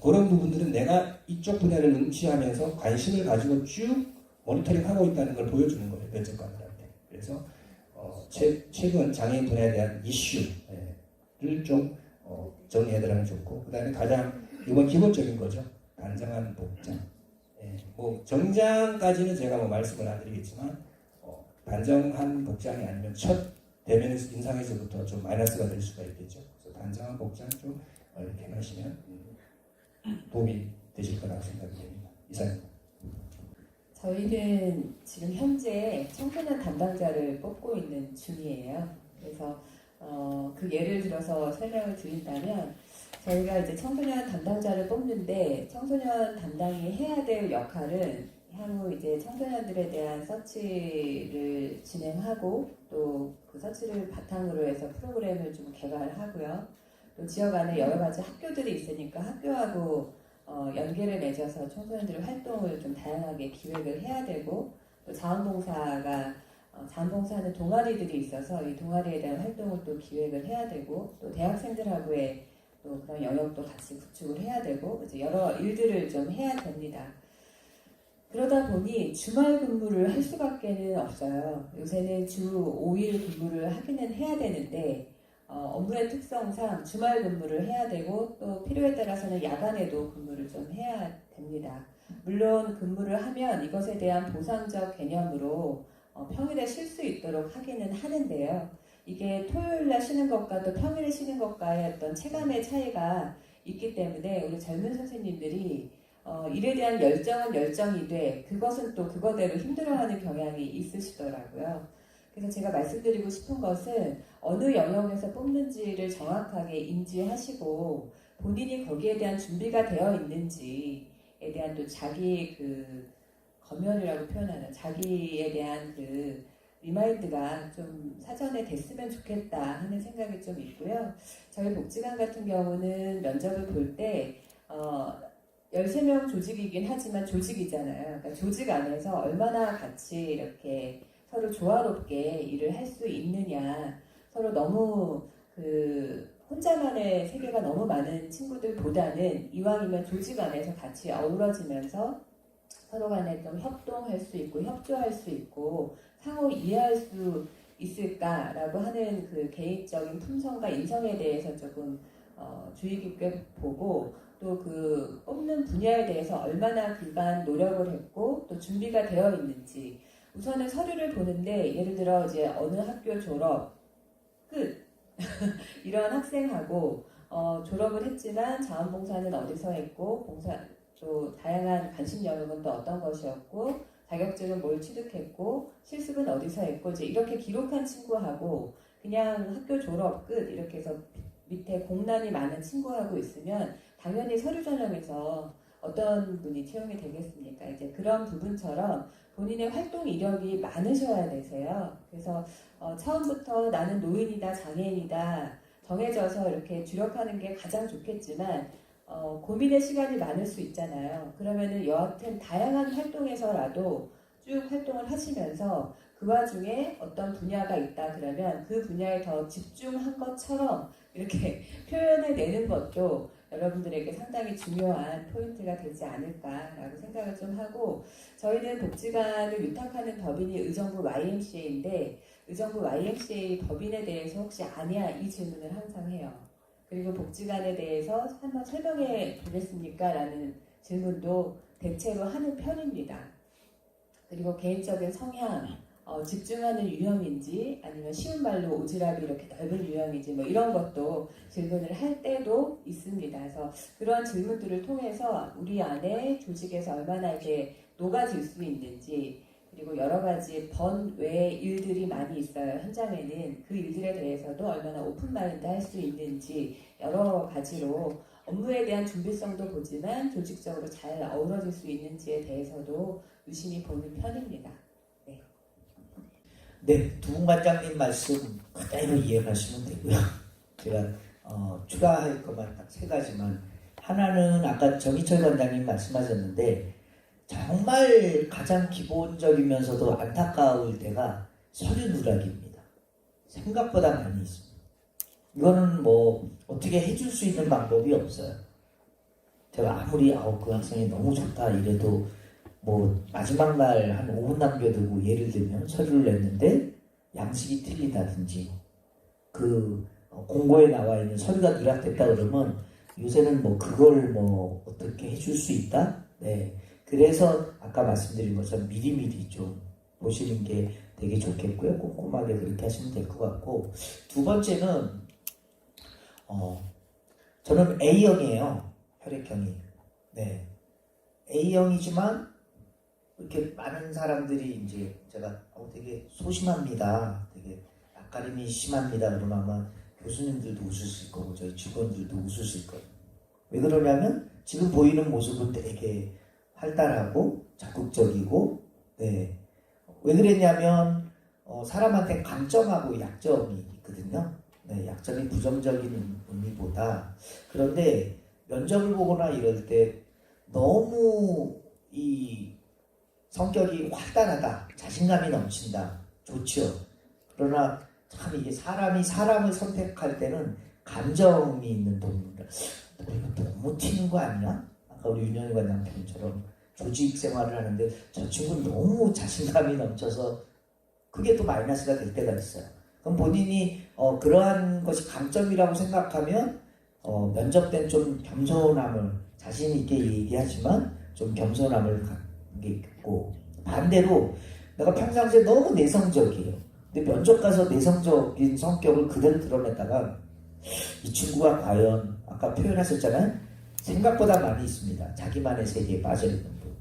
그런 부분들은 내가 이쪽 분야를 응시하면서 관심을 가지고 쭉 모니터링하고 있다는 걸 보여주는 거예요, 면접관들한테. 그래서 최근 장애인 분야에 대한 이슈를 좀 정리해드리면 좋고, 그 다음에 가장 이건 기본적인 거죠. 단정한 복장. 뭐 정장까지는 제가 뭐 말씀을 안 드리겠지만 단정한 복장이 아니면 첫 대면 인상에서부터 좀 마이너스가 될 수가 있겠죠. 그래서 단정한 복장 좀 이렇게 하시면 도움이 되실 거라고 생각이 됩니다. 이상입니다. 저희는 지금 현재 청소년 담당자를 뽑고 있는 중이에요. 그래서 그 예를 들어서 설명을 드린다면 저희가 이제 청소년 담당자를 뽑는데 청소년 담당이 해야 될 역할은 향후 이제 청소년들에 대한 서치를 진행하고 또 그 서치를 바탕으로 해서 프로그램을 좀 개발하고요. 또 지역 안에 여러 가지 학교들이 있으니까 학교하고 연계를 맺어서 청소년들의 활동을 좀 다양하게 기획을 해야 되고, 또 자원봉사하는 동아리들이 있어서 이 동아리에 대한 활동을 또 기획을 해야 되고, 또 대학생들하고의 또 그런 영역도 같이 구축을 해야 되고, 이제 여러 일들을 좀 해야 됩니다. 그러다 보니 주말 근무를 할 수밖에는 없어요. 요새는 주 5일 근무를 하기는 해야 되는데 업무의 특성상 주말 근무를 해야 되고 또 필요에 따라서는 야간에도 근무를 좀 해야 됩니다. 물론 근무를 하면 이것에 대한 보상적 개념으로 평일에 쉴 수 있도록 하기는 하는데요. 이게 토요일날 쉬는 것과 또 평일에 쉬는 것과의 어떤 체감의 차이가 있기 때문에 우리 젊은 선생님들이 일에 대한 열정은 열정이되 그것은 또 그거대로 힘들어하는 경향이 있으시더라고요. 그래서 제가 말씀드리고 싶은 것은 어느 영역에서 뽑는지를 정확하게 인지하시고 본인이 거기에 대한 준비가 되어 있는지에 대한 또 자기 그 검열이라고 표현하는 자기에 대한 그 리마인드가 좀 사전에 됐으면 좋겠다 하는 생각이 좀 있고요. 저희 복지관 같은 경우는 면접을 볼 때 13명 조직이긴 하지만 조직이잖아요. 그러니까 조직 안에서 얼마나 같이 이렇게 서로 조화롭게 일을 할 수 있느냐, 서로 너무 그 혼자만의 세계가 너무 많은 친구들보다는 이왕이면 조직 안에서 같이 어우러지면서 서로 간에 좀 협동할 수 있고 협조할 수 있고 상호 이해할 수 있을까라고 하는 그 개인적인 품성과 인성에 대해서 조금 주의 깊게 보고 또 그 뽑는 분야에 대해서 얼마나 그간 노력을 했고 또 준비가 되어 있는지 우선은 서류를 보는데 예를 들어 이제 어느 학교 졸업 끝 이런 학생하고 졸업을 했지만 자원봉사는 어디서 했고 봉사 또 다양한 관심 영역은 또 어떤 것이었고 자격증은 뭘 취득했고 실습은 어디서 했고 이제 이렇게 기록한 친구하고 그냥 학교 졸업 끝 이렇게 해서 밑에 공란이 많은 친구하고 있으면 당연히 서류 전형에서 어떤 분이 채용이 되겠습니까? 이제 그런 부분처럼 본인의 활동 이력이 많으셔야 되세요. 그래서 처음부터 나는 노인이다, 장애인이다 정해져서 이렇게 주력하는 게 가장 좋겠지만 고민의 시간이 많을 수 있잖아요. 그러면은 여하튼 다양한 활동에서라도 쭉 활동을 하시면서 그 와중에 어떤 분야가 있다 그러면 그 분야에 더 집중한 것처럼 이렇게 표현해내는 것도 여러분들에게 상당히 중요한 포인트가 되지 않을까라고 생각을 좀 하고 저희는 복지관을 위탁하는 법인이 의정부 YMCA인데 의정부 YMCA 법인에 대해서 혹시 아냐 이 질문을 항상 해요. 그리고 복지관에 대해서 한번 설명해 보겠습니까? 라는 질문도 대체로 하는 편입니다. 그리고 개인적인 성향, 집중하는 유형인지 아니면 쉬운 말로 오지랖이 이렇게 넓은 유형인지 뭐 이런 것도 질문을 할 때도 있습니다. 그래서 그런 질문들을 통해서 우리 안에 조직에서 얼마나 이렇게 녹아질 수 있는지 그리고 여러 가지 번외의 일들이 많이 있어요. 현장에는 그 일들에 대해서도 얼마나 오픈마인드 할 수 있는지 여러 가지로 업무에 대한 준비성도 보지만 조직적으로 잘 어우러질 수 있는지에 대해서도 유심히 보는 편입니다. 네, 두분 관장님 말씀 그대로 이해하시면 되고요. 제가 추가할 것만 딱 세 가지만 하나는 아까 정희철 관장님 말씀하셨는데 정말 가장 기본적이면서도 안타까울 때가 서류 누락입니다. 생각보다 많이 있습니다. 이거는 뭐 어떻게 해줄 수 있는 방법이 없어요. 제가 아무리 그 학생이 너무 좋다 이래도 뭐 마지막 날 한 5분 남겨두고 예를 들면 서류를 냈는데 양식이 틀리다든지 그 공고에 나와 있는 서류가 누락됐다 그러면 요새는 뭐 그걸 뭐 어떻게 해줄 수 있다? 네. 그래서 아까 말씀드린 것처럼 미리미리 좀 보시는 게 되게 좋겠고요. 꼼꼼하게 그렇게 하시면 될 것 같고 두 번째는 저는 A형이에요. 혈액형이. 네. A형이지만 이렇게 많은 사람들이 이제 제가 되게 소심합니다. 되게 낯가림이 심합니다. 그러면 아마 교수님들도 웃으실 거고 저희 직원들도 웃으실 거예요. 왜 그러냐면 지금 보이는 모습은 되게 활달하고 적극적이고 네. 왜 그랬냐면 사람한테 강점하고 약점이 있거든요. 네, 약점이 부정적인 의미보다 그런데 면접을 보거나 이럴 때 너무 이 성격이 활달하다, 자신감이 넘친다, 좋죠. 그러나 참 이게 사람이 사람을 선택할 때는 감정이 있는 동물이라 이거 너무 튀는 거 아니야? 아까 우리 윤영희 관장님처럼 조직 생활을 하는데 저 친구는 너무 자신감이 넘쳐서 그게 또 마이너스가 될 때가 있어요. 그럼 본인이 그러한 것이 강점이라고 생각하면 면접 때는 좀 겸손함을 자신 있게 얘기하지만 좀 겸손함을 갖고, 반대로 내가 평상시에 너무 내성적이에요. 근데 면접 가서 내성적인 성격을 그대로 드러냈다가 이 친구가 과연 아까 표현하셨잖아요. 생각보다 많이 있습니다. 자기만의 세계에 빠져있는 분.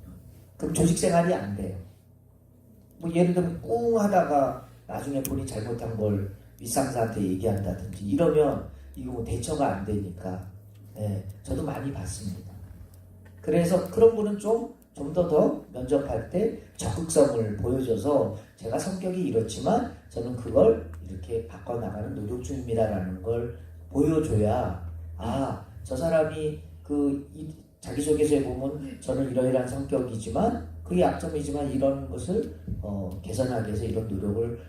그럼 조직생활이 안 돼요. 뭐 예를 들면 꿍 하다가 나중에 본인이 잘못한 걸 윗상사한테 얘기한다든지 이러면 이거 뭐 대처가 안 되니까 저도 많이 봤습니다. 그래서 그런 분은 좀 더 면접할 때 적극성을 보여줘서 제가 성격이 이렇지만 저는 그걸 이렇게 바꿔나가는 노력 중입니다라는 걸 보여줘야 저 사람이 자기소개서에 보면 저는 이러이러한 성격이지만 그게 약점이지만 이런 것을 개선하기 위해서 이런 노력을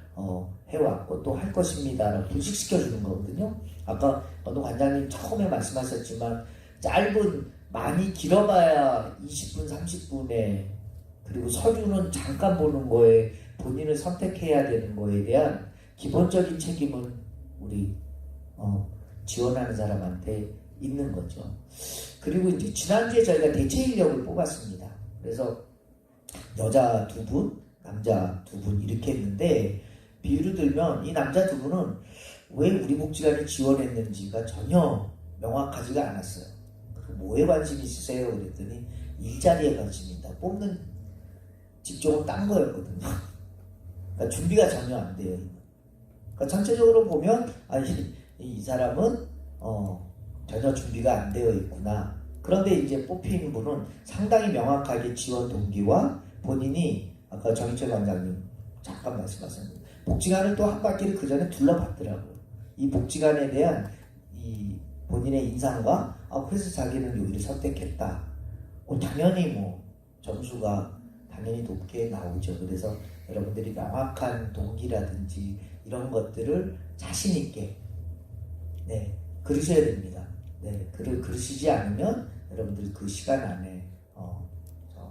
해왔고 또 할 것입니다라고 불식시켜주는 거거든요. 아까 어느 관장님 처음에 말씀하셨지만 많이 길어봐야 20분 30분에 그리고 서류는 잠깐 보는 거에 본인을 선택해야 되는 거에 대한 기본적인 책임은 우리 지원하는 사람한테 있는 거죠. 그리고 이제 지난주에 저희가 대체 인력을 뽑았습니다. 그래서 여자 2분, 남자 2분 이렇게 했는데 비유를 들면 이 남자 2분은 왜 우리 복지관에 지원했는지가 전혀 명확하지가 않았어요. 뭐에 관심이 있으세요? 그랬더니 일자리에 관심이다. 뽑는 직종은 딴 거였거든요. 그러니까 준비가 전혀 안 돼요. 그러니까 전체적으로 보면 이 사람은 전혀 준비가 안 되어 있구나. 그런데 이제 뽑힌 분은 상당히 명확하게 지원 동기와 본인이 아까 정희철 관장님 잠깐 말씀하셨는데 복지관을 또 한 바퀴를 그 전에 둘러봤더라고요. 이 복지관에 대한 이 본인의 인상과 그래서 자기는 여기를 선택했다. 당연히 뭐 점수가 당연히 높게 나오죠. 그래서 여러분들이 명확한 동기라든지 이런 것들을 자신 있게 그러셔야 됩니다. 글을 그러시지 않으면 여러분들이 그 시간 안에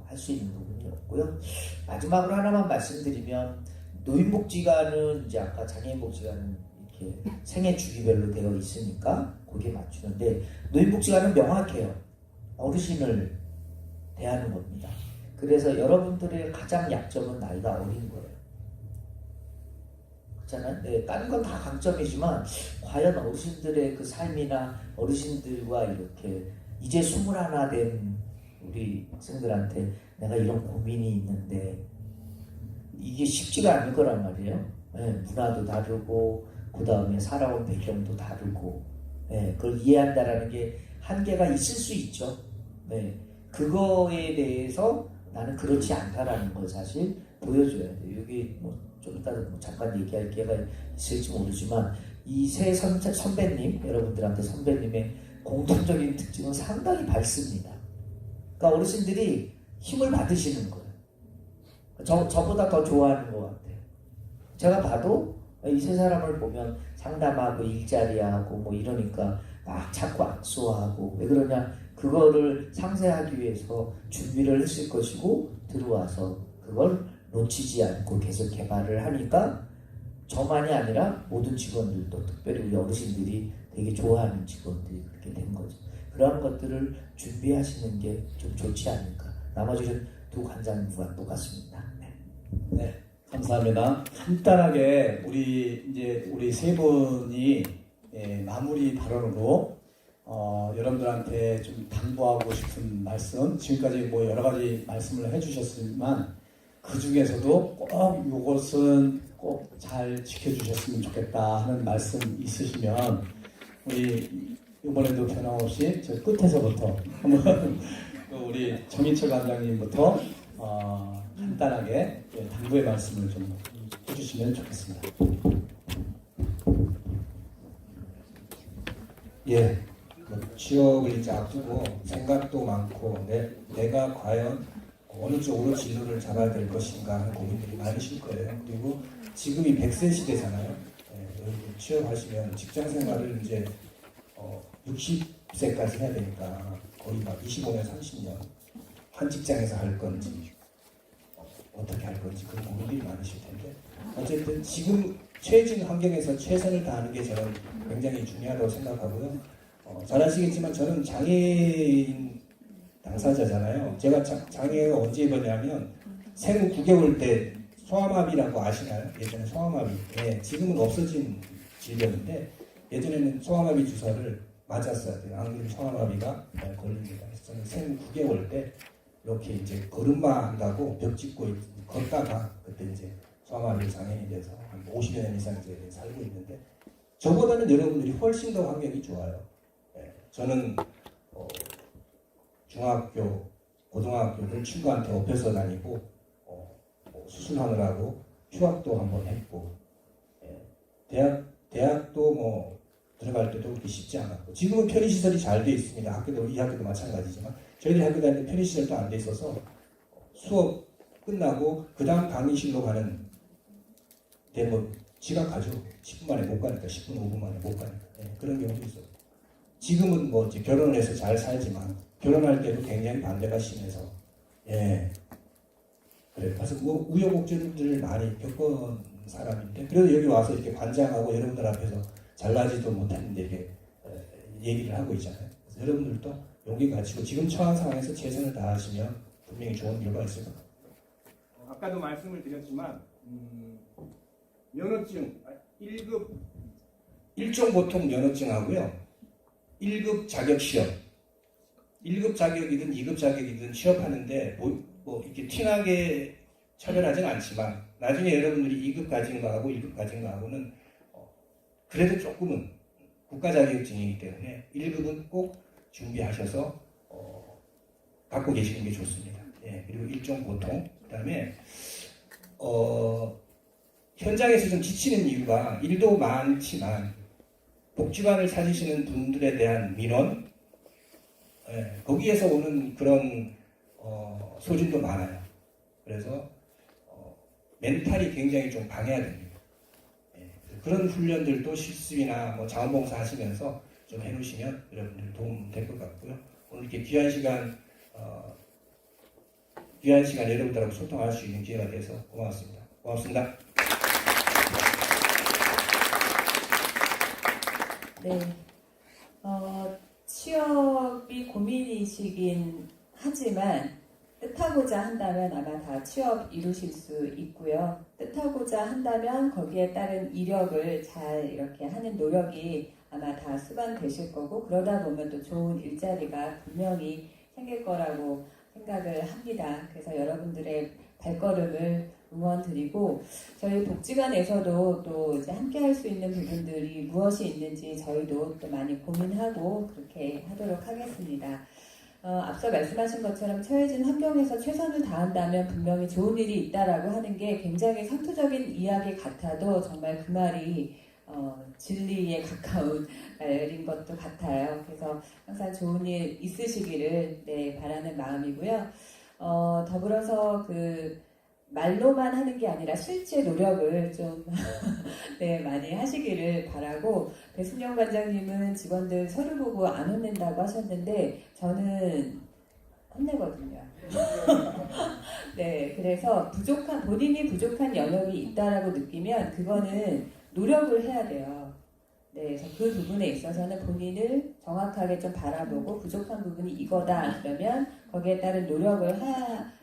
할 수 있는 부분이 없고요. 마지막으로 하나만 말씀드리면 노인복지관은 이제 아까 장애인복지관은 이렇게 생애 주기별로 되어 있으니까 거기에 맞추는데 노인복지관은 명확해요. 어르신을 대하는 겁니다. 그래서 여러분들의 가장 약점은 나이가 어린 거예요. 그렇잖아요. 다른 건 다 강점이지만 과연 어르신들의 그 삶이나 어르신들과 이렇게 이제 21 된 우리 학생들한테 내가 이런 고민이 있는데 이게 쉽지가 않을 거란 말이에요. 문화도 다르고 그 다음에 살아온 배경도 다르고 그걸 이해한다라는 게 한계가 있을 수 있죠. 그거에 대해서 나는 그렇지 않다라는 걸 사실 보여줘야 돼요. 여기 뭐 좀 이따 잠깐 얘기할 기회가 있을지 모르지만 이 세 선배님, 여러분들한테 선배님의 공통적인 특징은 상당히 밝습니다. 그러니까 어르신들이 힘을 받으시는 거예요. 저보다 더 좋아하는 것 같아요. 제가 봐도 이 세 사람을 보면 상담하고 일자리하고 뭐 이러니까 막 자꾸 악수하고 왜 그러냐, 그거를 상쇄하기 위해서 준비를 했을 것이고 들어와서 그걸 놓치지 않고 계속 개발을 하니까 저만이 아니라 모든 직원들도 특별히 우리 어르신들이 되게 좋아하는 직원들이 그렇게 된 거죠. 그러한 것들을 준비하시는 게 좀 좋지 않을까. 나머지는 두 관장님과 똑같습니다. 네, 감사합니다. 간단하게 우리 세 분이 마무리 발언으로 여러분들한테 좀 당부하고 싶은 말씀, 지금까지 뭐 여러 가지 말씀을 해주셨지만 그 중에서도 꼭 이것은 꼭 잘 지켜주셨으면 좋겠다 하는 말씀 있으시면 우리 이번에도 변함없이 저 끝에서부터 한번 우리 정인철 관장님부터 간단하게 당부의 말씀을 좀 해주시면 좋겠습니다. 취업을 이제 앞두고 생각도 많고 내가 과연 어느 쪽으로 진로를 잡아야 될 것인가 하는 고민들이 많으실 거예요. 그리고 지금이 100세 시대잖아요. 여러분 취업하시면 직장 생활을 이제 60세까지 해야 되니까 거의 막 25년, 30년 한 직장에서 할 건지 어떻게 할 건지 그런 고민들이 많으실 텐데 어쨌든 지금 처해진 환경에서 최선을 다하는 게 저는 굉장히 중요하다고 생각하고요. 잘 아시겠지만 저는 장애인 당사자잖아요. 제가 장애가 언제 입었냐면 생후 9개월 때 소아마비라고 아시나요? 예전에 소아마비. 예, 지금은 없어진 질병인데 예전에는 소아마비 주사를 맞았어요. 안 소아마비가 걸립니다. 그래서 저는 생후 9개월 때 이렇게 이제 걸음마 한다고 벽 짚고 걷다가 그때 이제 소아마비 장애인이 돼서 한 50년 이상 이제 살고 있는데 저보다는 여러분들이 훨씬 더 환경이 좋아요. 예, 저는 중학교, 고등학교를 친구한테 업혀서 다니고 뭐 수술하느라고 휴학도 한번 했고 대학도 뭐 들어갈 때도 그렇게 쉽지 않았고 지금은 편의시설이 잘 돼 있습니다. 학교도 이 학교도 마찬가지지만 저희들 학교 다닐 때 편의시설도 안 돼 있어서 수업 끝나고 그 다음 강의실로 가는 뭐 지각하죠. 10분 만에 못 가니까 10분 5분 만에 못 가니까 그런 경우도 있어요. 지금은 뭐 이제 결혼을 해서 잘 살지만 결혼할 때도 굉장히 반대가 심해서 그래 그래서 뭐 우여곡절들을 많이 겪은 사람인데 그래도 여기 와서 이렇게 관장하고 여러분들 앞에서 잘나지도 못했는데 이렇게 얘기를 하고 있잖아요. 그래서 여러분들도 용기 가지고 지금 처한 상황에서 최선을 다하시면 분명히 좋은 결과가 있을 것 같아요. 아까도 말씀을 드렸지만 면허증 1급 일종 보통 면허증하고요. 1급 자격 시험 1급 자격이든 2급 자격이든 취업하는데 뭐 이렇게 티나게 차별하지는 않지만 나중에 여러분들이 2급 가진 거하고 1급 가진 거하고는 그래도 조금은 국가 자격증이기 때문에 1급은 꼭 준비하셔서 갖고 계시는 게 좋습니다. 그리고 일종 보통 그다음에 현장에서 좀 지치는 이유가 일도 많지만 복지관을 찾으시는 분들에 대한 민원 거기에서 오는 그런 소진도 많아요. 그래서 멘탈이 굉장히 좀 강해야 됩니다. 그런 훈련들도 실습이나 뭐 자원봉사 하시면서 좀 해놓으시면 여러분들 도움 될 것 같고요. 오늘 이렇게 귀한 시간 여러분들하고 소통할 수 있는 기회가 돼서 고맙습니다. 고맙습니다. 네. 취업이 고민이시긴 하지만 뜻하고자 한다면 아마 다 취업 이루실 수 있고요. 뜻하고자 한다면 거기에 따른 이력을 잘 이렇게 하는 노력이 아마 다 수반되실 거고 그러다 보면 또 좋은 일자리가 분명히 생길 거라고 생각을 합니다. 그래서 여러분들의 발걸음을 응원드리고 저희 복지관에서도 또 이제 함께 할 수 있는 부분들이 무엇이 있는지 저희도 또 많이 고민하고 그렇게 하도록 하겠습니다. 앞서 말씀하신 것처럼 처해진 환경에서 최선을 다한다면 분명히 좋은 일이 있다라고 하는 게 굉장히 상투적인 이야기 같아도 정말 그 말이 진리에 가까운 말인 것도 같아요. 그래서 항상 좋은 일 있으시기를 바라는 마음이고요. 더불어서 말로만 하는 게 아니라 실제 노력을 좀 많이 하시기를 바라고 배순영 관장님은 직원들 서류 보고 안 혼낸다고 하셨는데 저는 혼내거든요. 그래서 본인이 부족한 영역이 있다라고 느끼면 그거는 노력을 해야 돼요. 그래서 그 부분에 있어서는 본인을 정확하게 좀 바라보고 부족한 부분이 이거다 그러면 거기에 따른 노력을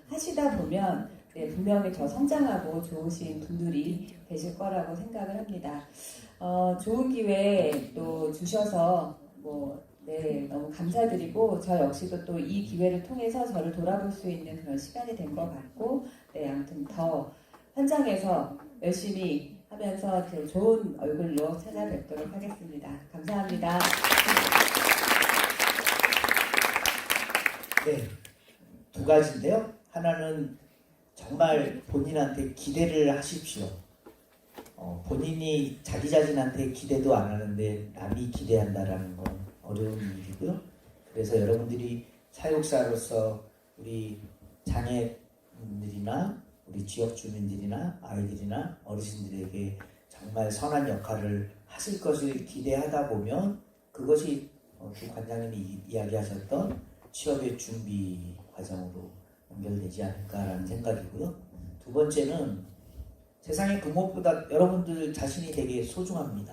하시다 보면 분명히 더 성장하고 좋으신 분들이 되실 거라고 생각을 합니다. 좋은 기회 또 주셔서 너무 감사드리고 저 역시도 또 이 기회를 통해서 저를 돌아볼 수 있는 그런 시간이 된 것 같고 아무튼 더 현장에서 열심히 하면서 좋은 얼굴로 찾아뵙도록 하겠습니다. 감사합니다. 두 가지인데요. 하나는 정말 본인한테 기대를 하십시오. 본인이 자기 자신한테 기대도 안 하는데 남이 기대한다라는 건 어려운 일이고요. 그래서 여러분들이 사역사로서 우리 장애인들이나 우리 지역 주민들이나 아이들이나 어르신들에게 정말 선한 역할을 하실 것을 기대하다 보면 그것이 두 관장님이 이야기하셨던 취업의 준비 과정으로 연결되지 않을까라는 생각이고요. 두 번째는 세상에 그 무엇보다 여러분들 자신이 되게 소중합니다.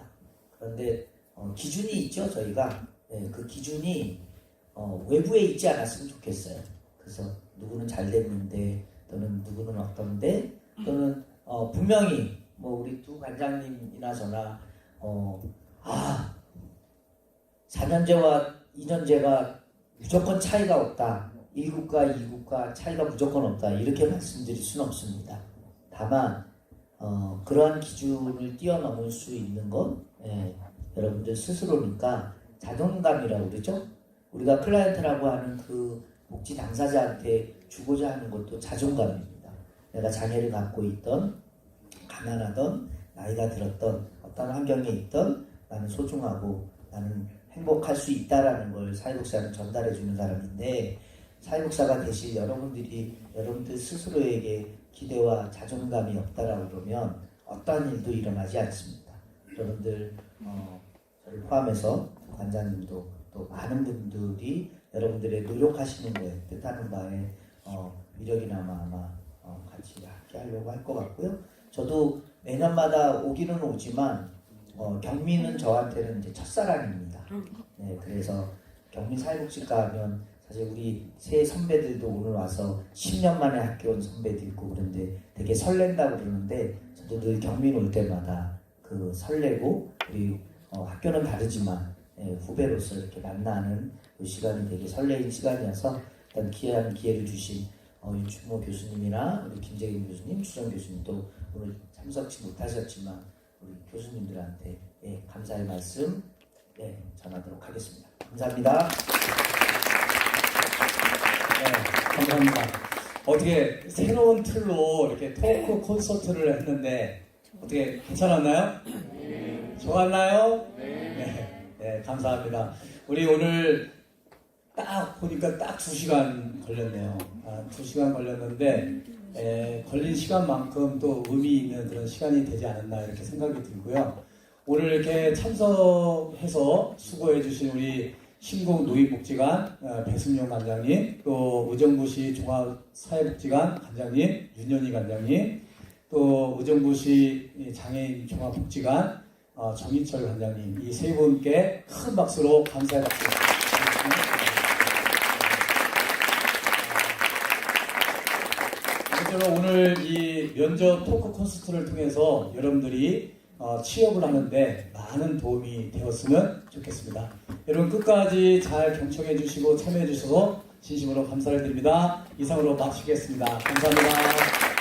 그런데 기준이 있죠, 저희가. 네, 그 기준이 외부에 있지 않았으면 좋겠어요. 그래서 누구는 잘 됐는데 또는 누구는 어떤데 또는 분명히 뭐 우리 두 관장님이나 저나 4년제와 2년제가 무조건 차이가 없다. 1국과 2국과 차이가 무조건 없다. 이렇게 말씀드릴 수는 없습니다. 다만 그러한 기준을 뛰어넘을 수 있는 건 여러분들 스스로니까 자존감이라고 그러죠. 우리가 클라이언트라고 하는 그 복지 당사자한테 주고자 하는 것도 자존감입니다. 내가 장애를 갖고 있던 가난하던 나이가 들었던 어떤 환경에 있던 나는 소중하고 나는 행복할 수 있다라는 걸 사회복지사는 전달해 주는 사람인데 사회복지사가 되실 여러분들 스스로에게 기대와 자존감이 없다라고 그러면 어떠한 일도 일어나지 않습니다. 여러분들 저를 포함해서 관장님도 또 많은 분들이 여러분들의 노력하시는 거에 뜻하는 바에 위력이나마 아마 같이 함께 하려고 할 것 같고요. 저도 매년마다 오기는 오지만 경민은 저한테는 이제 첫사랑입니다. 네, 그래서 경민 사회복지과 하면 사실 우리 새 선배들도 오늘 와서 10년 만에 학교 온 선배도 있고 그런데 되게 설렌다고 그러는데 저도 늘 경민 올 때마다 그 설레고 우리 학교는 다르지만 후배로서 이렇게 만나는 그 시간이 되게 설레는 시간이어서 일단 귀한 기회를 주신 윤충모 교수님이나 우리 김재균 교수님, 주정 교수님도 오늘 참석치 못하셨지만 우리 교수님들한테 감사의 말씀 전하도록 하겠습니다. 감사합니다. 감사합니다. 어떻게 새로운 틀로 이렇게 토크 콘서트를 했는데 어떻게 괜찮았나요? 좋았나요? 네, 감사합니다. 우리 오늘 딱 보니까 딱 2시간 걸렸네요. 2시간 걸렸는데 걸린 시간만큼 또 의미 있는 그런 시간이 되지 않았나 이렇게 생각이 들고요. 오늘 이렇게 참석해서 수고해 주신 우리 신곡 노인복지관 배승용 관장님, 또 의정부시 종합사회복지관 관장님 윤현희 관장님, 또 의정부시 장애인 종합복지관 정인철 관장님, 이 세 분께 큰 박수로 감사의 박수. 아무쪼록 오늘 이 면접 토크 콘서트를 통해서 여러분들이 취업을 하는데 많은 도움이 되었으면 좋겠습니다. 여러분 끝까지 잘 경청해 주시고 참여해 주셔서 진심으로 감사를 드립니다. 이상으로 마치겠습니다. 감사합니다.